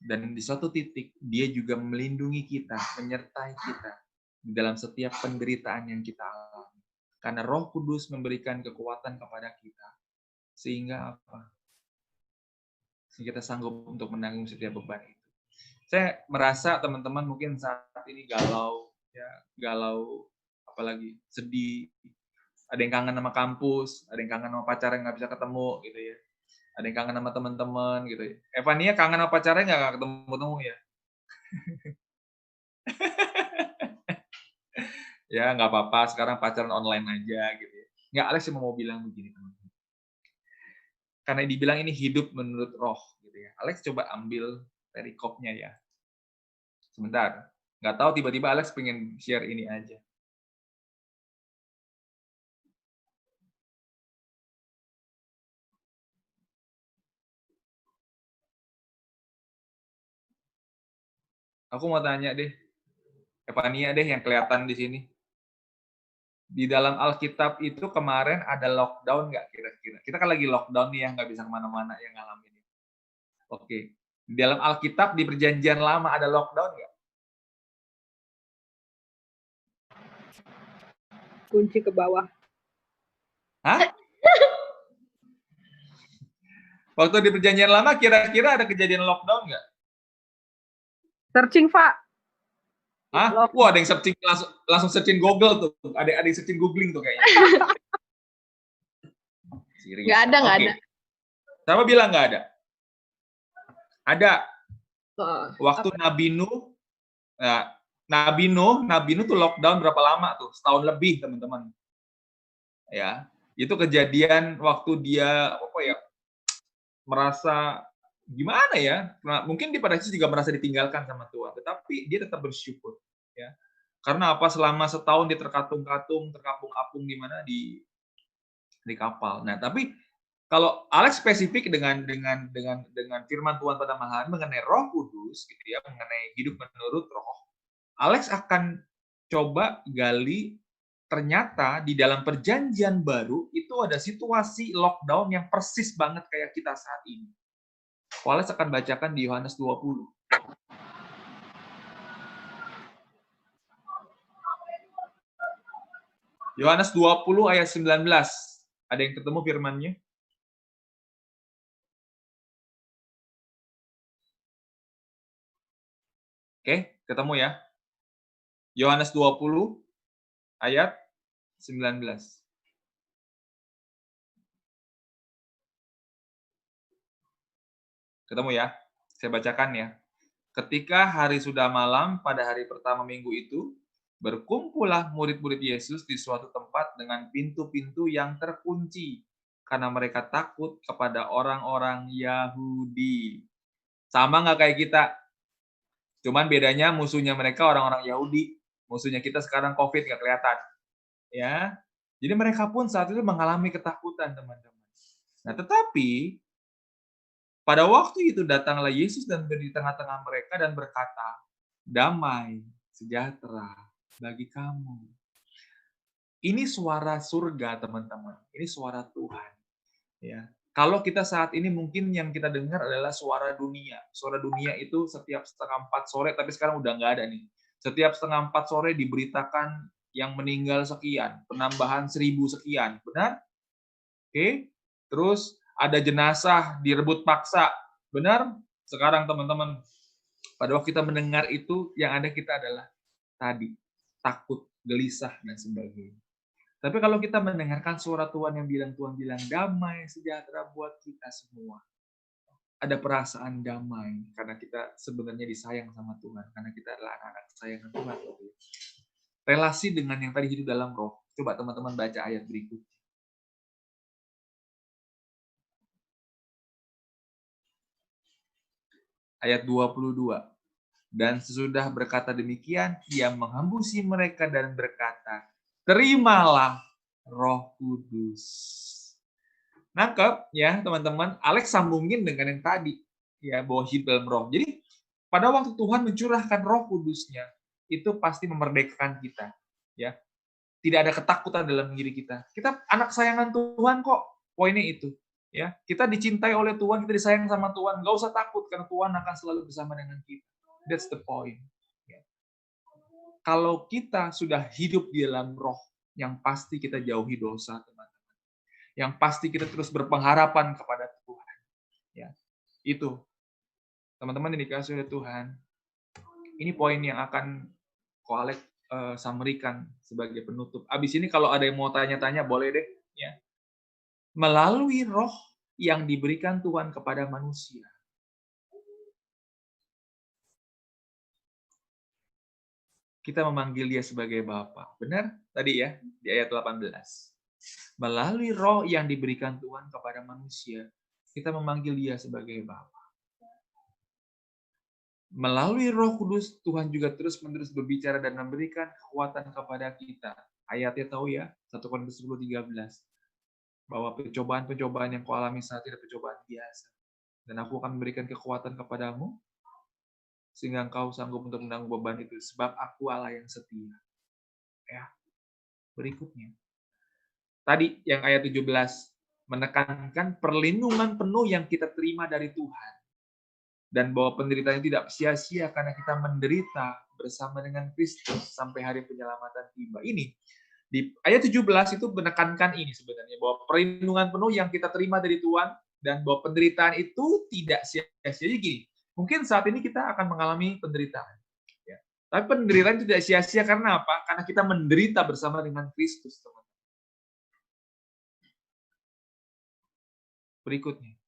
Dan di suatu titik dia juga melindungi kita, menyertai kita di dalam setiap penderitaan yang kita alami. Karena Roh Kudus memberikan kekuatan kepada kita, sehingga apa? Sehingga kita sanggup untuk menanggung setiap beban itu. Saya merasa teman-teman mungkin saat ini galau, apalagi sedih. Ada yang kangen sama kampus, ada yang kangen sama pacar yang nggak bisa ketemu, gitu ya. Ada yang kangen sama teman-teman, gitu ya. Evania kangen sama pacarnya nggak ketemu-temu ya? Ya, nggak apa-apa, sekarang pacaran online aja, gitu ya. Nggak, Alex cuma mau bilang begini, teman-teman. Karena dibilang ini hidup menurut roh, gitu ya. Alex coba ambil perikopnya ya. Sebentar. Nggak tahu, tiba-tiba Alex pengen share ini aja. Aku mau tanya deh, Evania deh yang kelihatan di sini. Di dalam Alkitab itu kemarin ada lockdown nggak kira-kira? Kita kan lagi lockdown nih ya, nggak bisa kemana-mana yang ngalamin. Oke. Di dalam Alkitab di Perjanjian Lama ada lockdown nggak? Kunci ke bawah. Hah? Waktu di Perjanjian Lama kira-kira ada kejadian lockdown nggak? Searching, Pak. Hah? Wah, ada yang searching langsung searching Google tuh. Ada yang searching googling tuh kayaknya. Nggak ada. Siapa bilang nggak ada? Ada. Waktu Apa? Nabi Nuh tuh lockdown berapa lama tuh? Setahun lebih, teman-teman. Ya, itu kejadian waktu dia merasa gimana ya? Nah, mungkin di pada situ juga merasa ditinggalkan sama Tuhan, tetapi dia tetap bersyukur, ya. Karena apa? Selama setahun dia terkapung-apung di mana di kapal. Nah, tapi kalau Alex spesifik dengan firman Tuhan pada malam hari mengenai Roh Kudus, gitu ya, mengenai hidup menurut Roh, Alex akan coba gali. Ternyata di dalam Perjanjian Baru itu ada situasi lockdown yang persis banget kayak kita saat ini. Alex akan bacakan di Yohanes 20. Yohanes 20 ayat 19. Ada yang ketemu firman-nya? Oke, ketemu ya. Yohanes 20 ayat 19. Ketemu ya? Saya bacakan ya. Ketika hari sudah malam pada hari pertama minggu itu, berkumpullah murid-murid Yesus di suatu tempat dengan pintu-pintu yang terkunci, karena mereka takut kepada orang-orang Yahudi. Sama nggak kayak kita? Cuman bedanya musuhnya mereka orang-orang Yahudi. Musuhnya kita sekarang COVID nggak kelihatan. Ya, jadi mereka pun saat itu mengalami ketakutan, teman-teman. Nah, tetapi pada waktu itu datanglah Yesus dan berdiri di tengah-tengah mereka dan berkata, damai, sejahtera bagi kamu. Ini suara surga, teman-teman. Ini suara Tuhan. Ya. Kalau kita saat ini mungkin yang kita dengar adalah suara dunia. Suara dunia itu setiap 3:30 sore, tapi sekarang udah nggak ada nih. Setiap 3:30 sore diberitakan yang meninggal sekian, penambahan 1000 sekian. Benar? Oke. Terus ada jenazah direbut paksa. Benar? Sekarang teman-teman, pada waktu kita mendengar itu, yang ada kita adalah tadi, takut, gelisah, dan sebagainya. Tapi kalau kita mendengarkan suara Tuhan Tuhan bilang damai, sejahtera buat kita semua. Ada perasaan damai, karena kita sebenarnya disayang sama Tuhan, karena kita adalah anak-anak kesayangan Tuhan. Relasi dengan yang tadi hidup dalam roh. Coba teman-teman baca ayat berikut. Ayat 22. Dan sesudah berkata demikian, ia menghembusi mereka dan berkata, terimalah Roh Kudus. Nangkep ya teman-teman, Alex sambungin dengan yang tadi, ya bahwa hidup dalam roh. Jadi pada waktu Tuhan mencurahkan Roh Kudusnya, itu pasti memerdekakan kita. Ya, tidak ada ketakutan dalam diri kita. Kita anak kesayangan Tuhan kok. Poinnya itu. Ya, kita dicintai oleh Tuhan, kita disayang sama Tuhan. Gak usah takut karena Tuhan akan selalu bersama dengan kita. That's the point. Ya. Kalau kita sudah hidup di dalam roh, yang pasti kita jauhi dosa, teman-teman. Yang pasti kita terus berpengharapan kepada Tuhan. Ya, itu. Teman-teman yang dikasih oleh Tuhan, ini poin yang akan Ko Alex summary-kan sebagai penutup. Abis ini kalau ada yang mau tanya-tanya, boleh deh. Ya. Melalui roh yang diberikan Tuhan kepada manusia, kita memanggil dia sebagai Bapa. Benar? Tadi ya, di ayat 18. Melalui roh yang diberikan Tuhan kepada manusia, kita memanggil dia sebagai Bapa. Melalui Roh Kudus, Tuhan juga terus-menerus berbicara dan memberikan kekuatan kepada kita. Ayatnya tahu ya, 1 Korintus 10:13. Bahwa pencobaan-pencobaan yang kau alami saat ini adalah pencobaan biasa. Dan aku akan memberikan kekuatan kepadamu, sehingga engkau sanggup untuk menanggung beban itu. Sebab aku Allah yang setia. Ya. Berikutnya. Tadi yang ayat 17, menekankan perlindungan penuh yang kita terima dari Tuhan. Dan bahwa penderitaan tidak sia-sia karena kita menderita bersama dengan Kristus sampai hari penyelamatan tiba. Ini di ayat 17 itu menekankan ini sebenarnya, bahwa perlindungan penuh yang kita terima dari Tuhan dan bahwa penderitaan itu tidak sia-sia. Jadi gini, mungkin saat ini kita akan mengalami penderitaan. Ya. Tapi penderitaan tidak sia-sia karena apa? Karena kita menderita bersama dengan Kristus, teman. Berikutnya.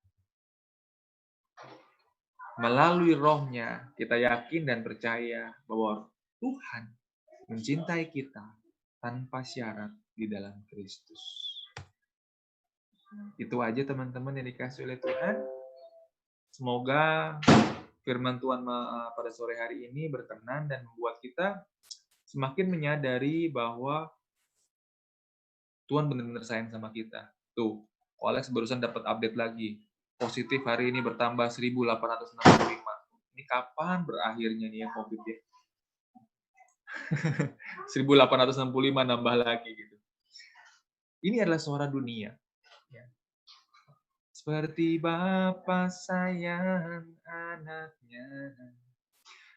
Melalui rohnya, kita yakin dan percaya bahwa Tuhan mencintai kita tanpa syarat di dalam Kristus. Itu aja teman-teman yang dikasih oleh Tuhan. Semoga firman Tuhan pada sore hari ini berkenan dan membuat kita semakin menyadari bahwa Tuhan benar-benar sayang sama kita. Tuh, Alex barusan dapat update lagi. Positif hari ini bertambah 1.865. Ini kapan berakhirnya nih ya COVID ya? 1.865 nambah lagi gitu. Ini adalah suara dunia. Ya. Seperti Bapa sayang anaknya,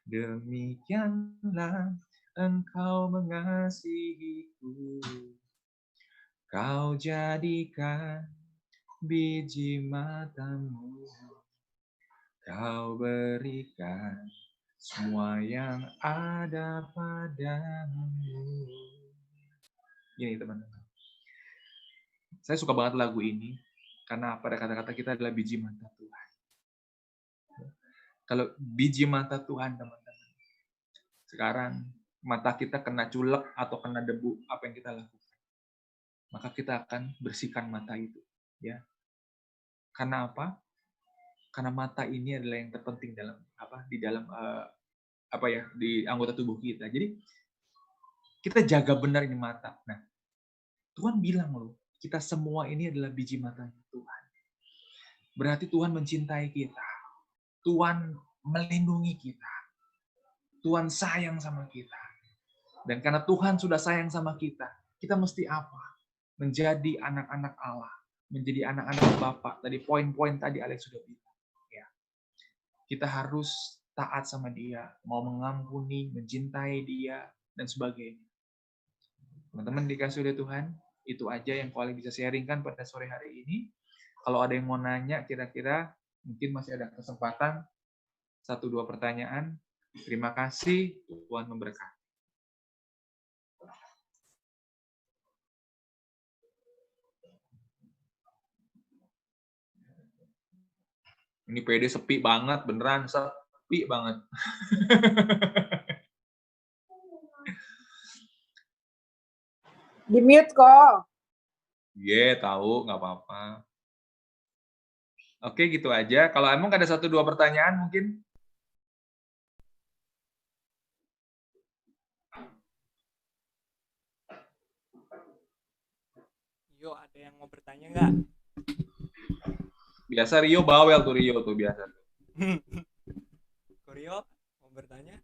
demikianlah engkau mengasihiku. Kau jadikan biji matamu, kau berikan semua yang ada padamu. Gini teman-teman. Saya suka banget lagu ini karena pada kata-kata kita adalah biji mata Tuhan. Kalau biji mata Tuhan teman-teman, sekarang mata kita kena culek atau kena debu, apa yang kita lakukan? Maka kita akan bersihkan mata itu, ya. Karena apa? Karena mata ini adalah yang terpenting di anggota tubuh kita. Jadi kita jaga benar ini mata. Nah, Tuhan bilang loh, kita semua ini adalah biji matanya Tuhan. Berarti Tuhan mencintai kita. Tuhan melindungi kita. Tuhan sayang sama kita. Dan karena Tuhan sudah sayang sama kita, kita mesti apa? Menjadi anak-anak Allah. Menjadi anak-anak Bapa. Tadi poin-poin tadi Alex sudah bilang. Ya. Kita harus taat sama Dia, mau mengampuni, mencintai Dia, dan sebagainya. Teman-teman dikasih oleh Tuhan, itu aja yang paling bisa sharingkan pada sore hari ini. Kalau ada yang mau nanya, kira-kira mungkin masih ada kesempatan 1-2 pertanyaan. Terima kasih, Tuhan memberkati. Ini PD sepi banget, beneran sepi banget. Di mute kok. Tahu, nggak apa-apa. Oke, gitu aja. Kalau emang ada 1-2 pertanyaan mungkin. Yo, ada yang mau bertanya nggak? Biasa Rio bawel tuh Rio tuh biasa. Rio mau bertanya?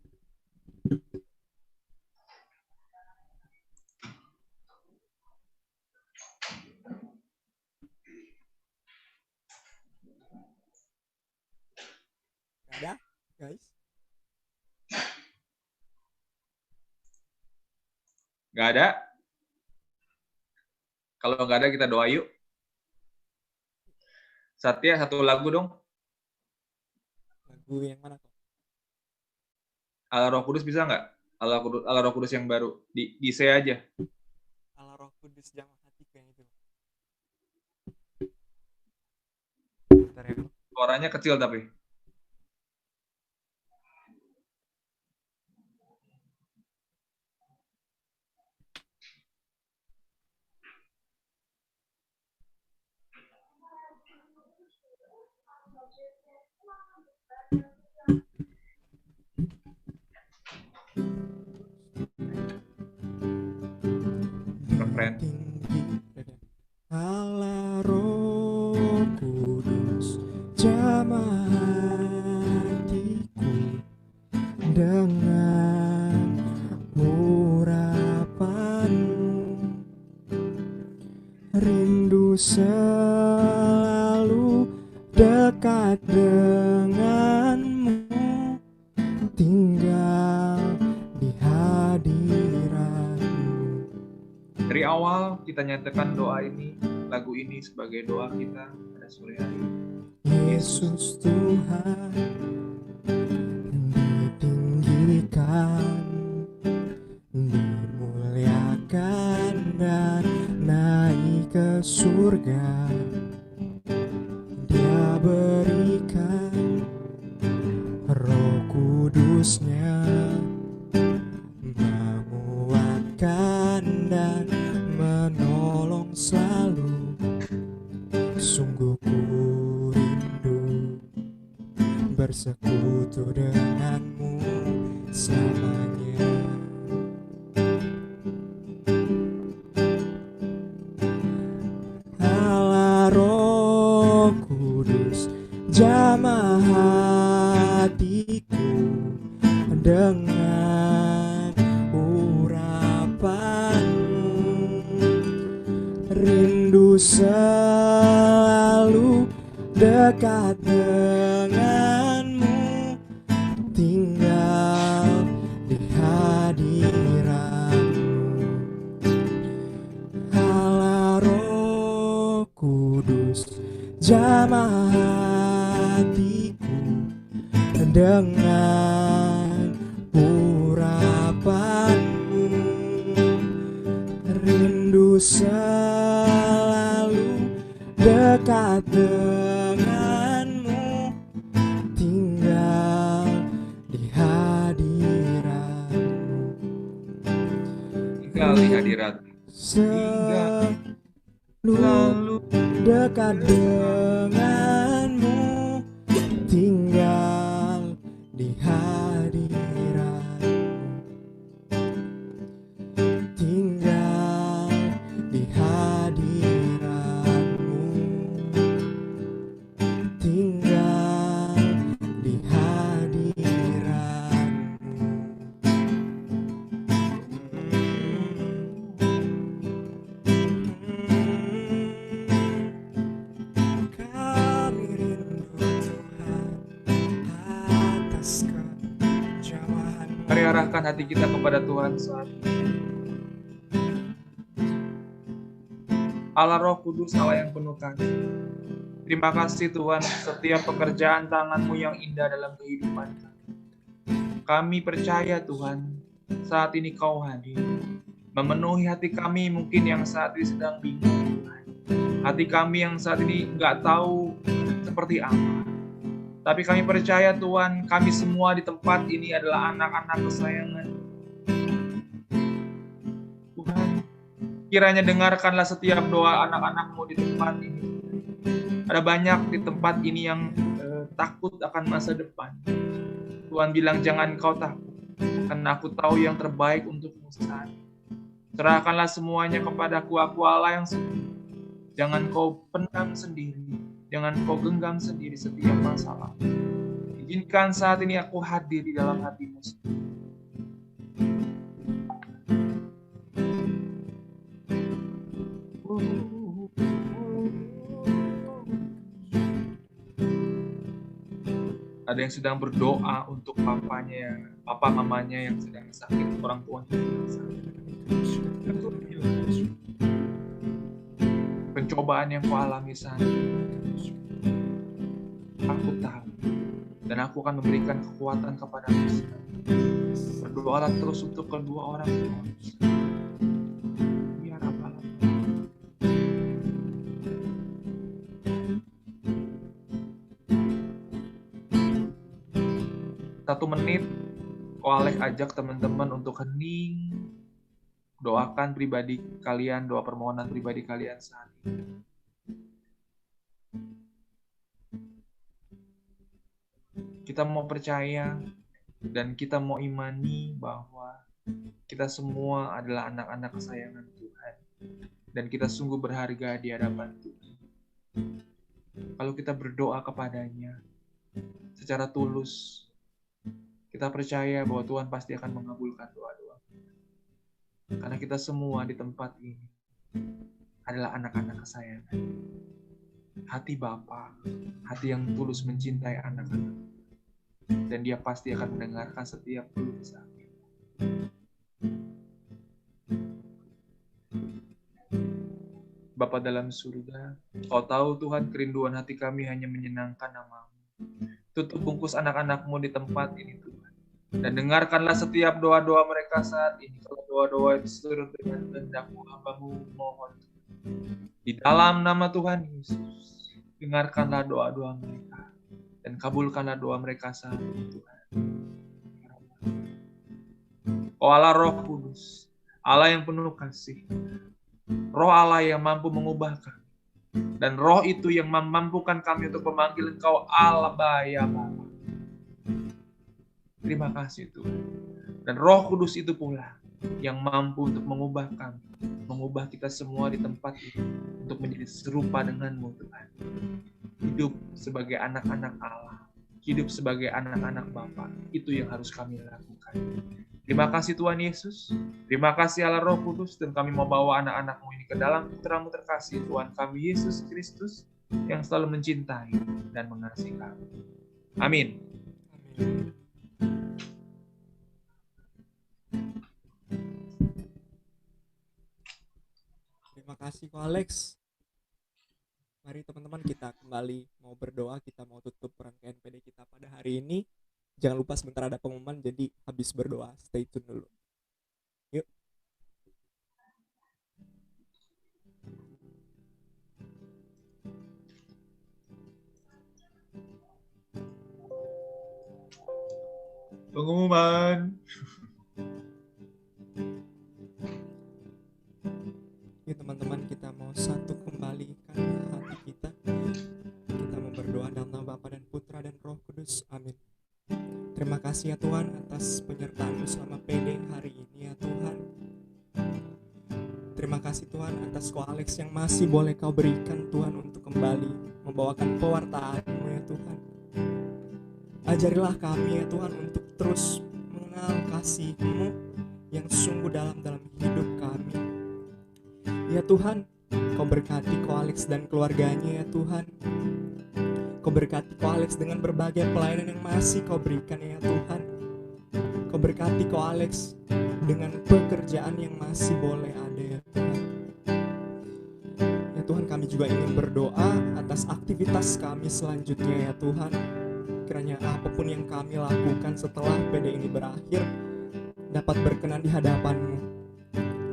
Gak ada, guys? Nggak ada? Kalau nggak ada kita doa yuk. Satya, 1 lagu dong. Lagu yang mana kok? Ala Roh Kudus bisa nggak? Ala Roh Kudus yang baru. Di C aja. Ala Roh Kudus jamah hatiku yang itu. Bentar ya. Suaranya kecil tapi. Refren. Allah Roh Kudus jamah hatiku dengan urapanmu, rindu selalu dekat denganmu, tinggal di hadiratmu. Dari awal kita nyatakan doa ini, lagu ini sebagai doa kita pada sore hari ini. Yesus Tuhan ditinggikan, dimuliakan dan naik ke surga. Dia berikan Roh Kudusnya, menguatkan dan menolong selalu. Sungguh ku rindu bersekutu denganmu selamanya. Allah Roh Kudus jamah hatiku dengan urapanmu, rindu selalu dekat denganmu, tinggal di hadiratmu. Allah Roh Kudus jamah hatiku dengan urapanmu, rindu selalu dekat denganmu, tinggal di hadiratmu. Tinggal di hadirat. Selalu dekat denganmu, tinggal di hadiratmu, tinggal di hadiratmu, tinggal di hadiratmu. Kami rindu Tuhan atas kejauhan. Mari arahkan hati kita kepada Tuhan saat ini. Allah Roh Kudus, Allah yang penuh kasih. Terima kasih Tuhan, setiap pekerjaan tangan-Mu yang indah dalam kehidupan kami. Kami percaya Tuhan, saat ini Kau hadir, memenuhi hati kami mungkin yang saat ini sedang bingung Tuhan. Hati kami yang saat ini nggak tahu seperti apa. Tapi kami percaya Tuhan, kami semua di tempat ini adalah anak-anak kesayangan. Tuhan, kiranya dengarkanlah setiap doa anak-anak-Mu di tempat ini. Ada banyak di tempat ini yang takut akan masa depan. Tuhan bilang jangan kau takut, karena aku tahu yang terbaik untukmu saat ini. Serahkanlah semuanya kepadaku, aku Allah yang sempurna. Jangan kau pendam sendiri, jangan kau genggam sendiri setiap masalah. Izinkan saat ini aku hadir di dalam hatimu sendiri. Ada yang sedang berdoa untuk papanya, papa mamanya yang sedang sakit, orang tuanya yang sakit. Pencobaan yang kau alami saat ini, aku tahu, dan aku akan memberikan kekuatan kepadamu. Berdoalah terus untuk kedua orang tua. Biar apa? 1 menit, Ko Alex ajak teman-teman untuk hening, doakan pribadi kalian, doa permohonan pribadi kalian saat ini. Kita mau percaya dan kita mau imani bahwa kita semua adalah anak-anak kesayangan Tuhan dan kita sungguh berharga di hadapan Tuhan. Kalau kita berdoa kepadanya secara tulus, kita percaya bahwa Tuhan pasti akan mengabulkan doa-doa. Karena kita semua di tempat ini adalah anak-anak kesayangan. Hati Bapa, hati yang tulus mencintai anak-anak. Dan Dia pasti akan mendengarkan setiap keluh kesah. Bapa dalam surga, Kau tahu Tuhan kerinduan hati kami hanya menyenangkan nama-Mu. Tutup bungkus anak-anak-Mu di tempat ini Tuhan. Dan dengarkanlah setiap doa-doa mereka saat ini. Kalau doa-doa itu seturut dengan kehendak-Mu, hamba-Mu mohon. Di dalam nama Tuhan Yesus, dengarkanlah doa-doa mereka. Dan kabulkanlah doa mereka saat ini Tuhan. Oh Allah Roh Kudus, Allah yang penuh kasih. Roh Allah yang mampu mengubah kami. Dan roh itu yang memampukan kami untuk memanggil Engkau Allah ya Bapa. Terima kasih Tuhan. Dan Roh Kudus itu pula yang mampu untuk mengubah kami, mengubah kita semua di tempat ini untuk menjadi serupa dengan-Mu Tuhan. Hidup sebagai anak-anak Allah, hidup sebagai anak-anak Bapa, itu yang harus kami lakukan. Terima kasih Tuhan Yesus, terima kasih Allah Roh Kudus, dan kami mau bawa anak-anak-Mu ini ke dalam putra-Mu terkasih Tuhan kami Yesus Kristus yang selalu mencintai dan mengasihi kami. Amin. Terima kasih Ko Alex. Mari teman-teman kita kembali mau berdoa, kita mau tutup rangkaian PD kita pada hari ini. Jangan lupa sebentar ada pengumuman, jadi habis berdoa stay tune dulu. Yuk. Pengumuman. Yuk teman-teman, kita mau satu kembalikan hati kita. Kita mau berdoa dalam nama Bapa dan Putra dan Roh Kudus. Amin. Terima kasih ya Tuhan atas penyertaan-Mu selama PD hari ini ya Tuhan. Terima kasih Tuhan atas Ko Alex yang masih boleh Kau berikan Tuhan untuk kembali membawakan pewartaan-Mu ya Tuhan. Ajarilah kami ya Tuhan untuk terus mengenal kasih-Mu yang sungguh dalam hidup kami. Ya Tuhan, Kau berkati Ko Alex dan keluarganya ya Tuhan. Kau berkati Ko Alex dengan berbagai pelayanan yang masih Kau berikan ya Tuhan. Kau berkati Ko Alex dengan pekerjaan yang masih boleh ada ya Tuhan. Ya Tuhan, kami juga ingin berdoa atas aktivitas kami selanjutnya ya Tuhan. Kiranya apapun yang kami lakukan setelah PD ini berakhir dapat berkenan di hadapan-Mu.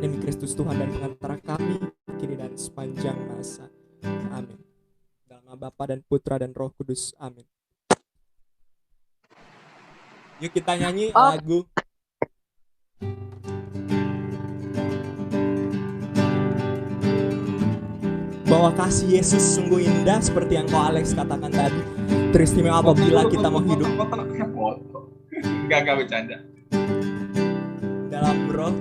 Demi Kristus Tuhan dan pengantara kami kini dan sepanjang masa. Amin. Dalam nama Bapa dan Putra dan Roh Kudus. Amin. Yuk kita nyanyi lagu. Bahwa kasih Yesus sungguh indah seperti yang Ko Alex katakan tadi. Teristimewa apabila kita mau hidup Enggak bercanda. dalam roh.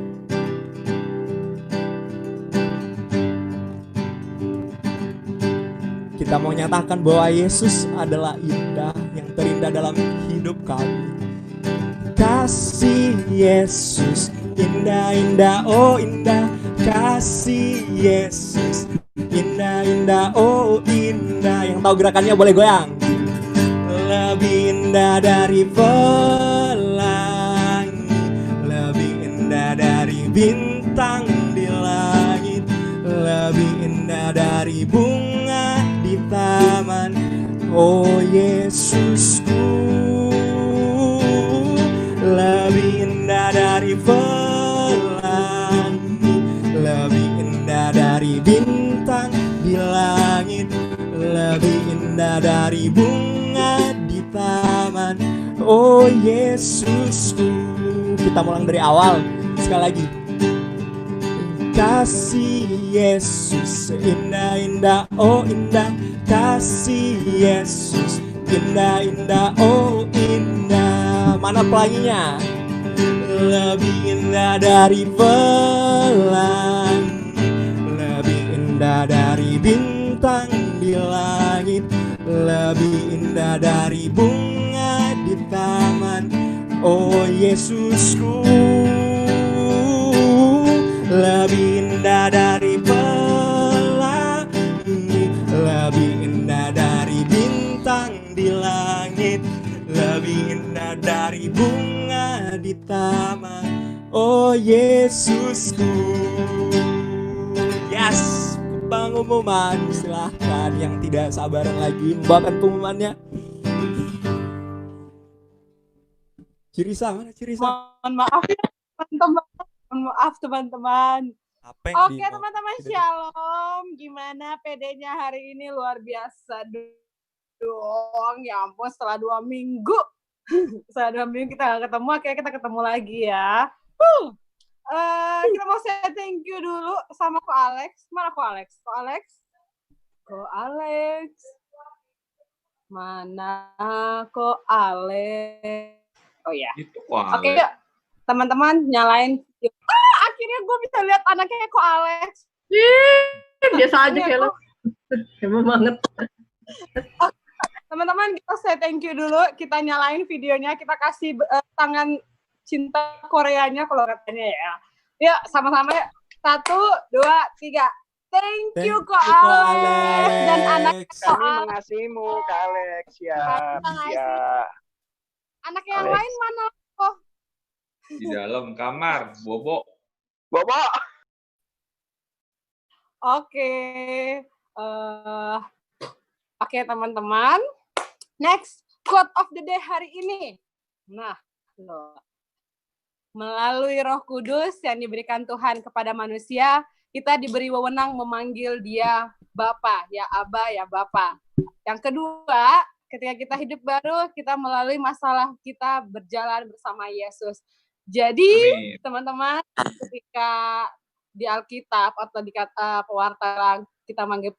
Kita mau nyatakan bahwa Yesus adalah indah, yang terindah dalam hidup kami. Kasih Yesus indah-indah, oh indah. Kasih Yesus indah-indah, oh indah. Yang tahu gerakannya boleh goyang. Lebih indah dari pelangi, lebih indah dari bintang di langit, lebih indah dari bunga di taman. Oh Yesusku, lebih indah dari pelangi, lebih indah dari bintang di langit, lebih indah dari bunga di taman. Oh Yesusku. Kita ulang dari awal sekali lagi. Kasih Yesus indah-indah, oh indah. Kasih Yesus indah-indah, oh indah. Mana pelanginya? Lebih indah dari pelangi, lebih indah dari bintang di langit, lebih indah dari bunga di taman. Oh Yesusku, lebih indah dari pelangi, lebih indah dari bintang di langit, lebih indah dari bunga di taman. Oh Yesusku. Yes, pengumuman. Silahkan yang tidak sabaran lagi membawakan pengumumannya. Cirisa, mana Cirisa? Mohon maaf ya teman-teman. Mohon maaf teman-teman. Apa yang Oke teman-teman, shalom. Gimana PD-nya hari ini? Luar biasa dong. Ya ampun, setelah 2 minggu. Setelah 2 minggu kita gak ketemu, akhirnya kita ketemu lagi ya. Kita mau say thank you dulu sama Ko Alex. Mana Ko Alex? Ko Alex? Ko Alex. Mana Ko Alex? Oh ya. Oke, yuk. Teman-teman nyalain video. Akhirnya gue bisa lihat anaknya Ko Alex. Biasa aja kayak lo. Emang banget. Teman-teman, kita say thank you dulu. Kita nyalain videonya. Kita kasih tangan cinta Koreanya kalau katanya ya. Yuk, sama-sama ya. 1, 2, 3. Thank you Ko Alex. Dan anak Ko Kami Alex. mengasihimu, Kak Alex. Ya. Anak yang lain mana? Oh. Di dalam kamar, Bobo. Bobo. Oke. Oke teman-teman. Next, quote of the day hari ini. Nah, melalui Roh Kudus yang diberikan Tuhan kepada manusia, kita diberi wewenang memanggil Dia Bapa, ya Aba, ya Bapa. Yang kedua, Ketika kita hidup baru, kita melalui masalah kita berjalan bersama Yesus. Jadi, Amin. teman-teman, ketika di Alkitab atau di kata pewarta kita manggil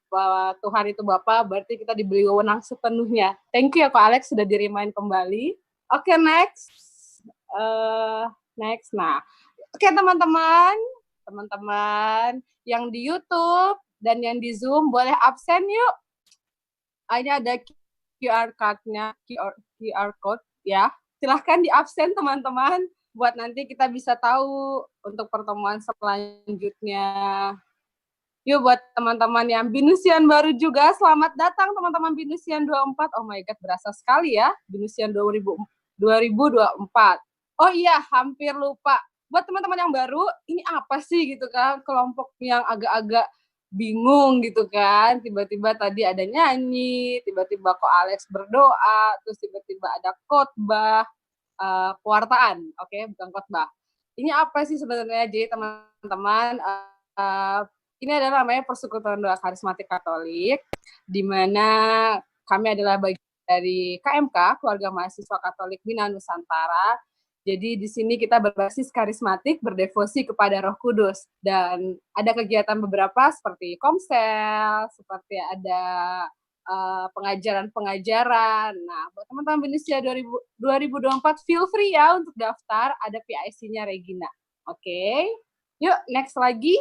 Tuhan itu Bapa, berarti kita diberi wewenang sepenuhnya. Thank you ya Kak Alex sudah di-remind kembali. Oke, next. Next. Nah, oke teman-teman yang di YouTube dan yang di Zoom boleh absen yuk. Ini ada QR card-nya, QR code ya. Silahkan di absen teman-teman buat nanti kita bisa tahu untuk pertemuan selanjutnya. Yuk buat teman-teman yang Binusian baru juga, selamat datang teman-teman Binusian 24. Oh my God, berasa sekali ya, Binusian 2024. Oh iya, hampir lupa. Buat teman-teman yang baru, ini apa sih gitu kan, kelompok yang agak-agak bingung gitu kan, tiba-tiba tadi ada nyanyi, tiba-tiba kok Alex berdoa, terus tiba-tiba ada khotbah, pewartaan, oke, bukan khotbah. Ini apa sih sebenarnya? Jadi teman-teman, ini adalah namanya Persekutuan Doa Karismatik Katolik, di mana kami adalah bagian dari KMK, Keluarga Mahasiswa Katolik Bina Nusantara. Jadi di sini kita berbasis karismatik, berdevosi kepada Roh Kudus, dan ada kegiatan beberapa seperti komsel, seperti ada pengajaran-pengajaran. Nah, buat teman-teman Binusia 2024, feel free ya untuk daftar, ada PIC-nya Regina. Oke, yuk next lagi.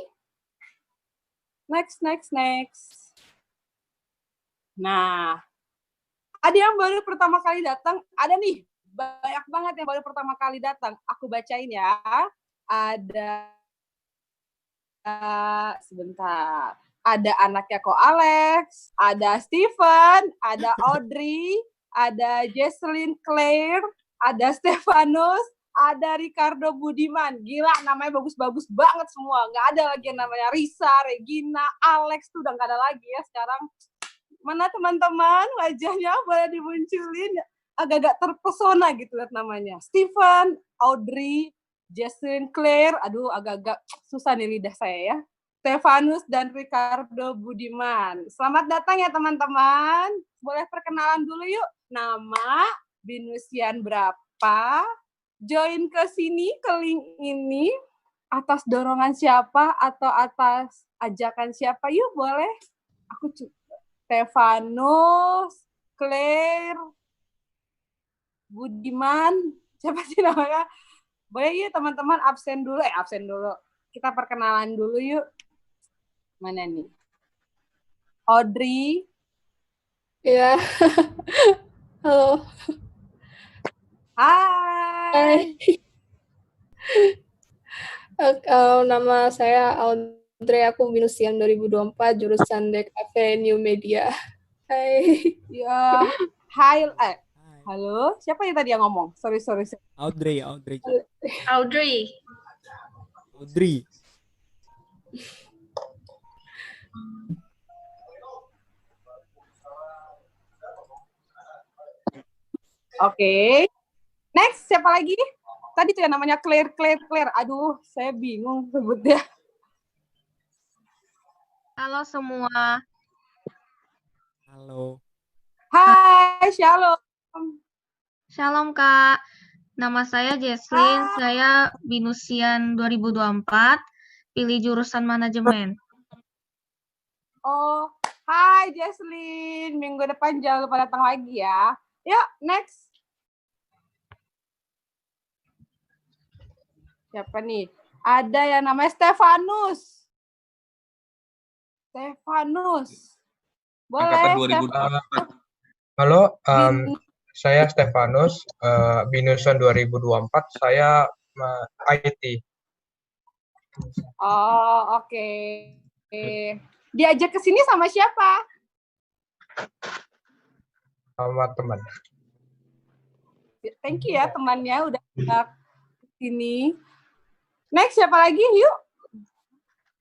Next. Nah, ada yang baru pertama kali datang, ada nih, banyak banget yang baru pertama kali datang. Aku bacain ya. Ada, sebentar. Ada anaknya Ko Alex, ada Steven, ada Audrey, ada Jesselyn Claire, ada Stefanus, ada Ricardo Budiman. Gila, namanya bagus-bagus banget semua. Nggak ada lagi yang namanya Risa, Regina, Alex, tuh udah nggak ada lagi ya sekarang. Mana teman-teman wajahnya boleh dimunculin? Agak-agak terpesona gitu lihat namanya. Steven, Audrey, Jesselyn Claire, aduh agak-agak susah nih lidah saya ya. Stefanus dan Ricardo Budiman. Selamat datang ya teman-teman. Boleh perkenalan dulu yuk. Nama, Binusian berapa, join ke sini, ke link ini, atas dorongan siapa atau atas ajakan siapa, yuk boleh. Aku Stefanus, Claire, Budiman, siapa sih namanya? Boleh yuk teman-teman absen dulu. Kita perkenalan dulu yuk. Mana nih? Audrey. Ya. Halo. Hai. Nama saya Audrey, aku Binusian 2024, jurusan DKV New Media. Hai. Ya. Hai. Halo. Siapa yang tadi yang ngomong? Sorry. Audrey. Oke. Next, siapa lagi? Tadi tuh yang namanya Claire. Aduh, saya bingung sebutnya. Halo semua. Halo. Hai, shalom. Shalom Kak. Nama saya Jesslyn, saya Binusian 2024, pilih jurusan manajemen. Oh, hai Jesslyn. Minggu depan jangan lupa datang lagi ya. Yuk, next. Siapa nih? Ada yang namanya Stefanus. Boleh. Angkatan 2024. Halo, saya Stefanus, Binusian 2024, saya IT. Oh, oke. Diajak ke sini sama siapa? Sama teman. Thank you ya temannya udah ke sini. Next siapa lagi? Yuk.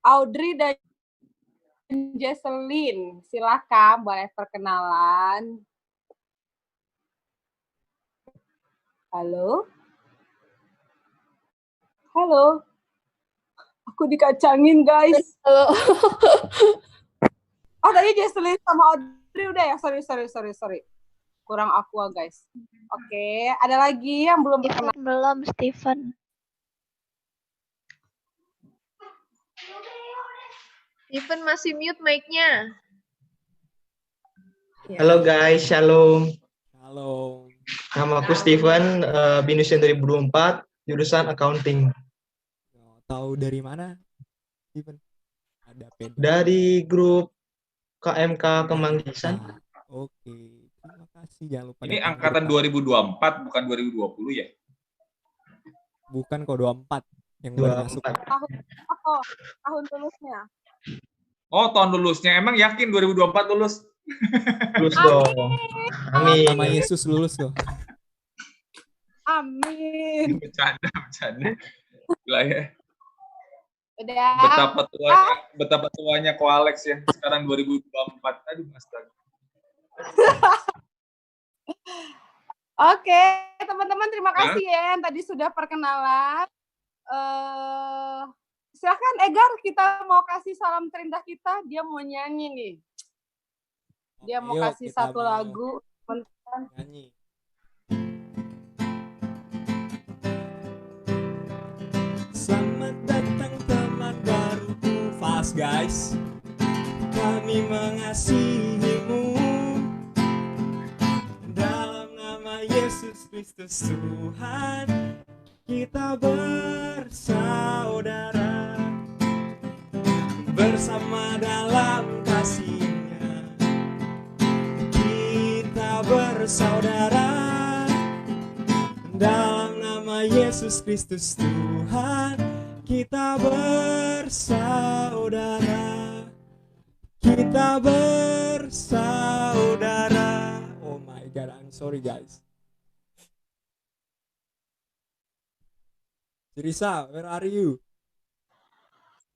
Audrey dan Jesselyn, silakan boleh perkenalan. Halo. Aku dikacangin, guys. Halo. Oh, tadi Jesselyn sama Audrey udah ya? Sorry. kurang aqua guys. Oke, ada lagi yang belum berkenan? Belum, Steven. Steven masih mute mic-nya. Halo guys, shalom. Halo. Nama aku Steven, Binusian 2024, jurusan accounting. Tahu dari mana, Steven? Ada PD. Dari grup KMK Kemanggisan. Oke, terima kasih. Jangan lupa. Ini angkatan 2024 bukan 2020 ya? Bukan kok 24 yang baru masuk. Tahun lulusnya. Oh, tahun lulusnya. Emang yakin 2024 lulus? Lulus dong. Amin. Nama Yesus lulus kok. Amin. Bercanda. Gila ya. Udah. Betapa tuanya ko Alex ya. Sekarang 2024. Aduh, astaga. Oke, teman-teman terima kasih ya yang tadi sudah perkenalan. Silakan Egar, kita mau kasih salam terindah kita. Dia mau nyanyi nih. Dia mau Yuk, kasih kita satu mau lagu. nyanyi. Selamat datang teman baruku, fast guys. Kami mengasihimu. Dalam nama Yesus Kristus Tuhan, kita bersaudara, bersama dalam kasih-Nya. Kita bersaudara, dalam nama Yesus Kristus Tuhan, kita bersaudara. Kita bersaudara. Oh my God, I'm sorry guys. Risa, where are you?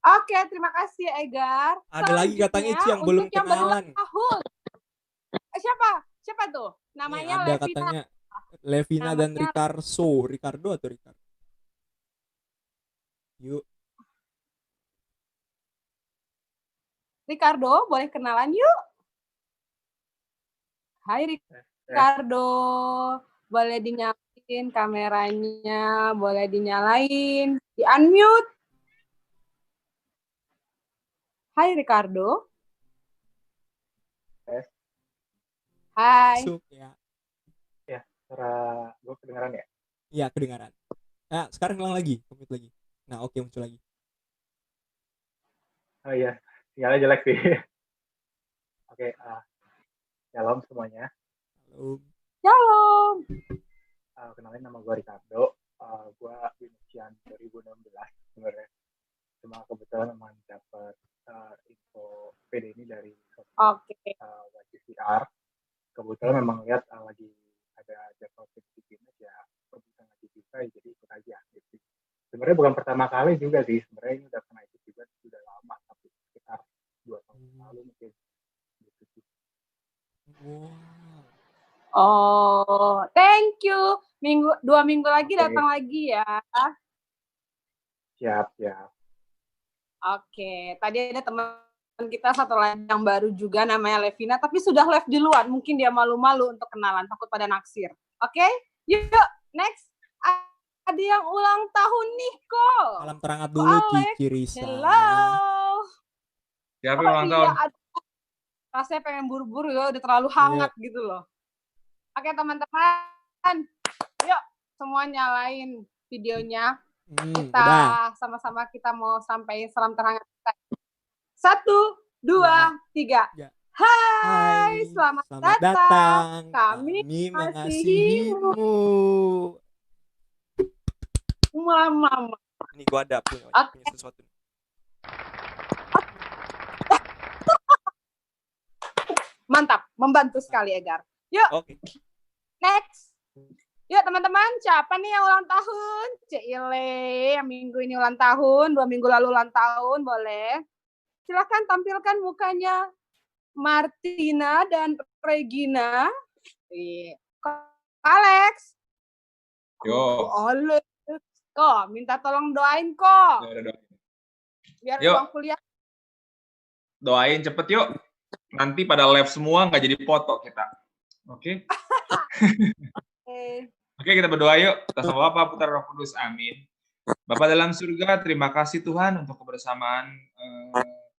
Oke, terima kasih Egar. Ada lagi katanya Ci yang belum untuk kenalan. Tahun. Siapa tuh? Namanya Nih, ada Levina. katanya Levina dan Ricardo atau Ricardo? Yuk. Ricardo, boleh kenalan yuk? Hai Ricardo, boleh dinyalain kameranya, boleh dinyalain, di-unmute. Hai Ricardo. Hai. Masuk ya. Ya, suara gue kedengaran ya? Iya, kedengaran. Nah, sekarang hilang lagi, komit lagi. Nah, oke, muncul lagi. Oh iya, sinyalnya jelek sih. Oke, shalom semuanya. Halo. Shalom. Kenalin nama gue Ricardo. Gue Binusian 2016 sebenarnya. Cuma kebetulan memang dapat info PD ini dari YCCR. Kebetulan memang lihat lagi ada jadwal Filipina ya, kebetulan lagi bisa jadi ikut aja gitu. Sebenarnya bukan pertama kali juga sih, sebenarnya ini udah pernah ikut juga sudah lama, tapi sekitar 2 tahun lalu mungkin gitu sih. Oh, thank you. 2 minggu lagi datang lagi ya. Siap. Oke, tadi ada teman kita satu lagi yang baru juga namanya Levina, tapi sudah live di luar. Mungkin dia malu-malu untuk kenalan, takut pada naksir. Oke, yuk next. Ada yang ulang tahun nih kok. Salam terangat dulu Cici Risa. Hello. Siapa ulang tahun? Rasanya pengen buru-buru ya, udah terlalu hangat gitu loh. Oke teman-teman, yuk semua nyalain videonya. Kita sama-sama kita mau sampaikan salam terhangat kita. 1, 2, 3. Hai, selamat datang. Kami mengasihimu. Mama. Ini gua ada punya sesuatu. Mantap, membantu sekali Egar. Yuk. Oke. Next. Yuk teman-teman, siapa nih yang ulang tahun? Cile, yang minggu ini ulang tahun, 2 minggu lalu ulang tahun, boleh. Silakan tampilkan mukanya Martina dan Regina. Alex. Yo. Alex. Kok, minta tolong doain kok. Biar Yuk. uang kuliah. Doain cepet yuk. Nanti pada live semua nggak jadi foto kita. Oke. Oke. Oke, kita berdoa yuk. Atas nama Bapa, Putra, Roh Kudus. Amin. Bapa dalam surga, terima kasih Tuhan untuk kebersamaan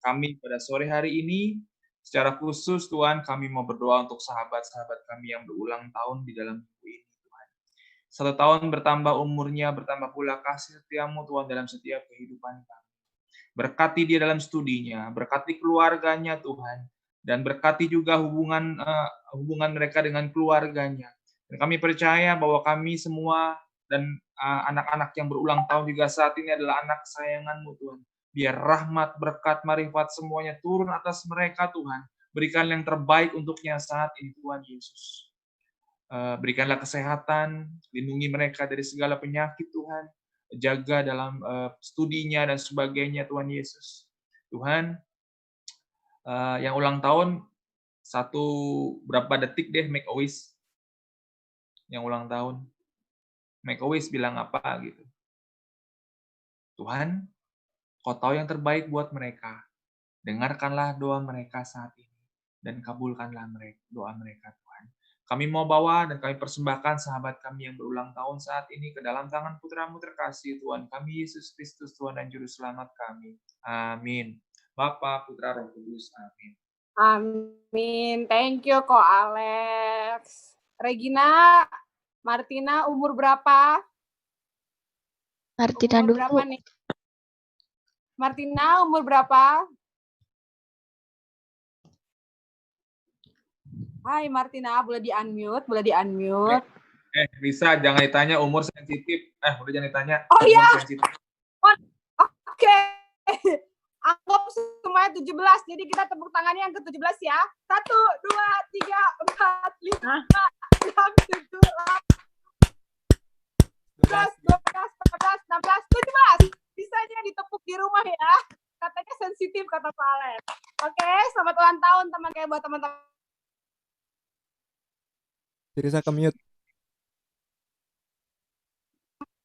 kami pada sore hari ini. Secara khusus Tuhan, kami mau berdoa untuk sahabat-sahabat kami yang berulang tahun di dalam minggu ini Tuhan. 1 tahun bertambah umurnya, bertambah pula kasih setiamu Tuhan dalam setiap kehidupan kami. Berkati dia dalam studinya, berkati keluarganya Tuhan, dan berkati juga hubungan mereka dengan keluarganya. Dan kami percaya bahwa kami semua dan anak-anak yang berulang tahun juga saat ini adalah anak kesayangan-Mu Tuhan. Biar rahmat, berkat, marifat semuanya turun atas mereka Tuhan. Berikan yang terbaik untuknya saat ini Tuhan Yesus. Berikanlah kesehatan, lindungi mereka dari segala penyakit Tuhan. Jaga dalam studinya dan sebagainya Tuhan Yesus. Tuhan, yang ulang tahun berapa detik deh make a wish. Yang ulang tahun. Make a wish bilang apa gitu. Tuhan, Kau tahu yang terbaik buat mereka. Dengarkanlah doa mereka saat ini. Dan kabulkanlah doa mereka, Tuhan. Kami mau bawa dan kami persembahkan sahabat kami yang berulang tahun saat ini ke dalam tangan Putra-Mu terkasih, Tuhan kami Yesus Kristus, Tuhan dan Juru Selamat kami. Amin. Bapa, Putra, Roh Kudus. Amin. Amin. Thank you, Ko Alex. Regina, Martina, umur berapa? Martina Umur dulu. berapa nih? Martina, umur berapa? Hai Martina, boleh di-unmute? Boleh di-unmute? Bisa, jangan ditanya umur sensitif. Udah jangan ditanya. Oh iya. Sensitif. Oke. Anggap semuanya 17. Jadi kita tepuk tangannya yang ke-17 ya. 1, 2, 3, 4, 5, 6, 7, 8, 12, 13, 14, 16, 17. Bisanya ditepuk di rumah ya. Katanya sensitif kata Pak Alex. Oke, selamat ulang tahun teman-teman buat teman-teman. Tirisa ke-mute.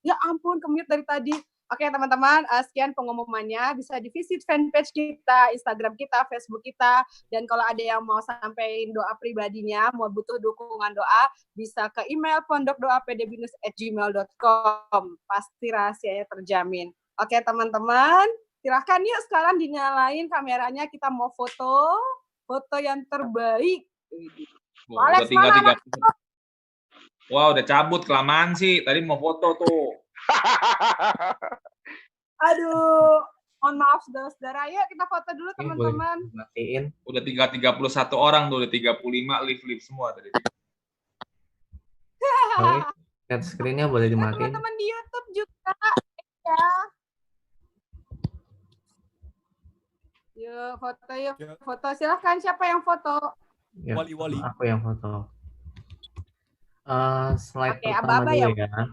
Ya ampun, ke-mute dari tadi. Oke teman-teman, sekian pengumumannya. Bisa di-visit fanpage kita, Instagram kita, Facebook kita. Dan kalau ada yang mau sampaikan doa pribadinya, mau butuh dukungan doa, bisa ke email pondokdoapdbinus@gmail.com. Pasti rahasianya terjamin. Oke teman-teman, silahkan yuk sekarang dinyalain kameranya. Kita mau foto yang terbaik. Udah tinggal 30. Wah, udah cabut kelamaan sih. Tadi mau foto tuh. Aduh, mohon maaf saudara-saudara. Yuk kita foto dulu teman-teman. Matiin. Udah tinggal 31 orang tuh, udah 35 live semua tadi. Lihat screen-nya boleh dimatiin. Teman-teman di YouTube juga ya. Yuk foto yuk. Foto silahkan siapa yang foto? Wali. Aku yang foto. Slide Oke, pertama Aba-aba dulu ya. ya.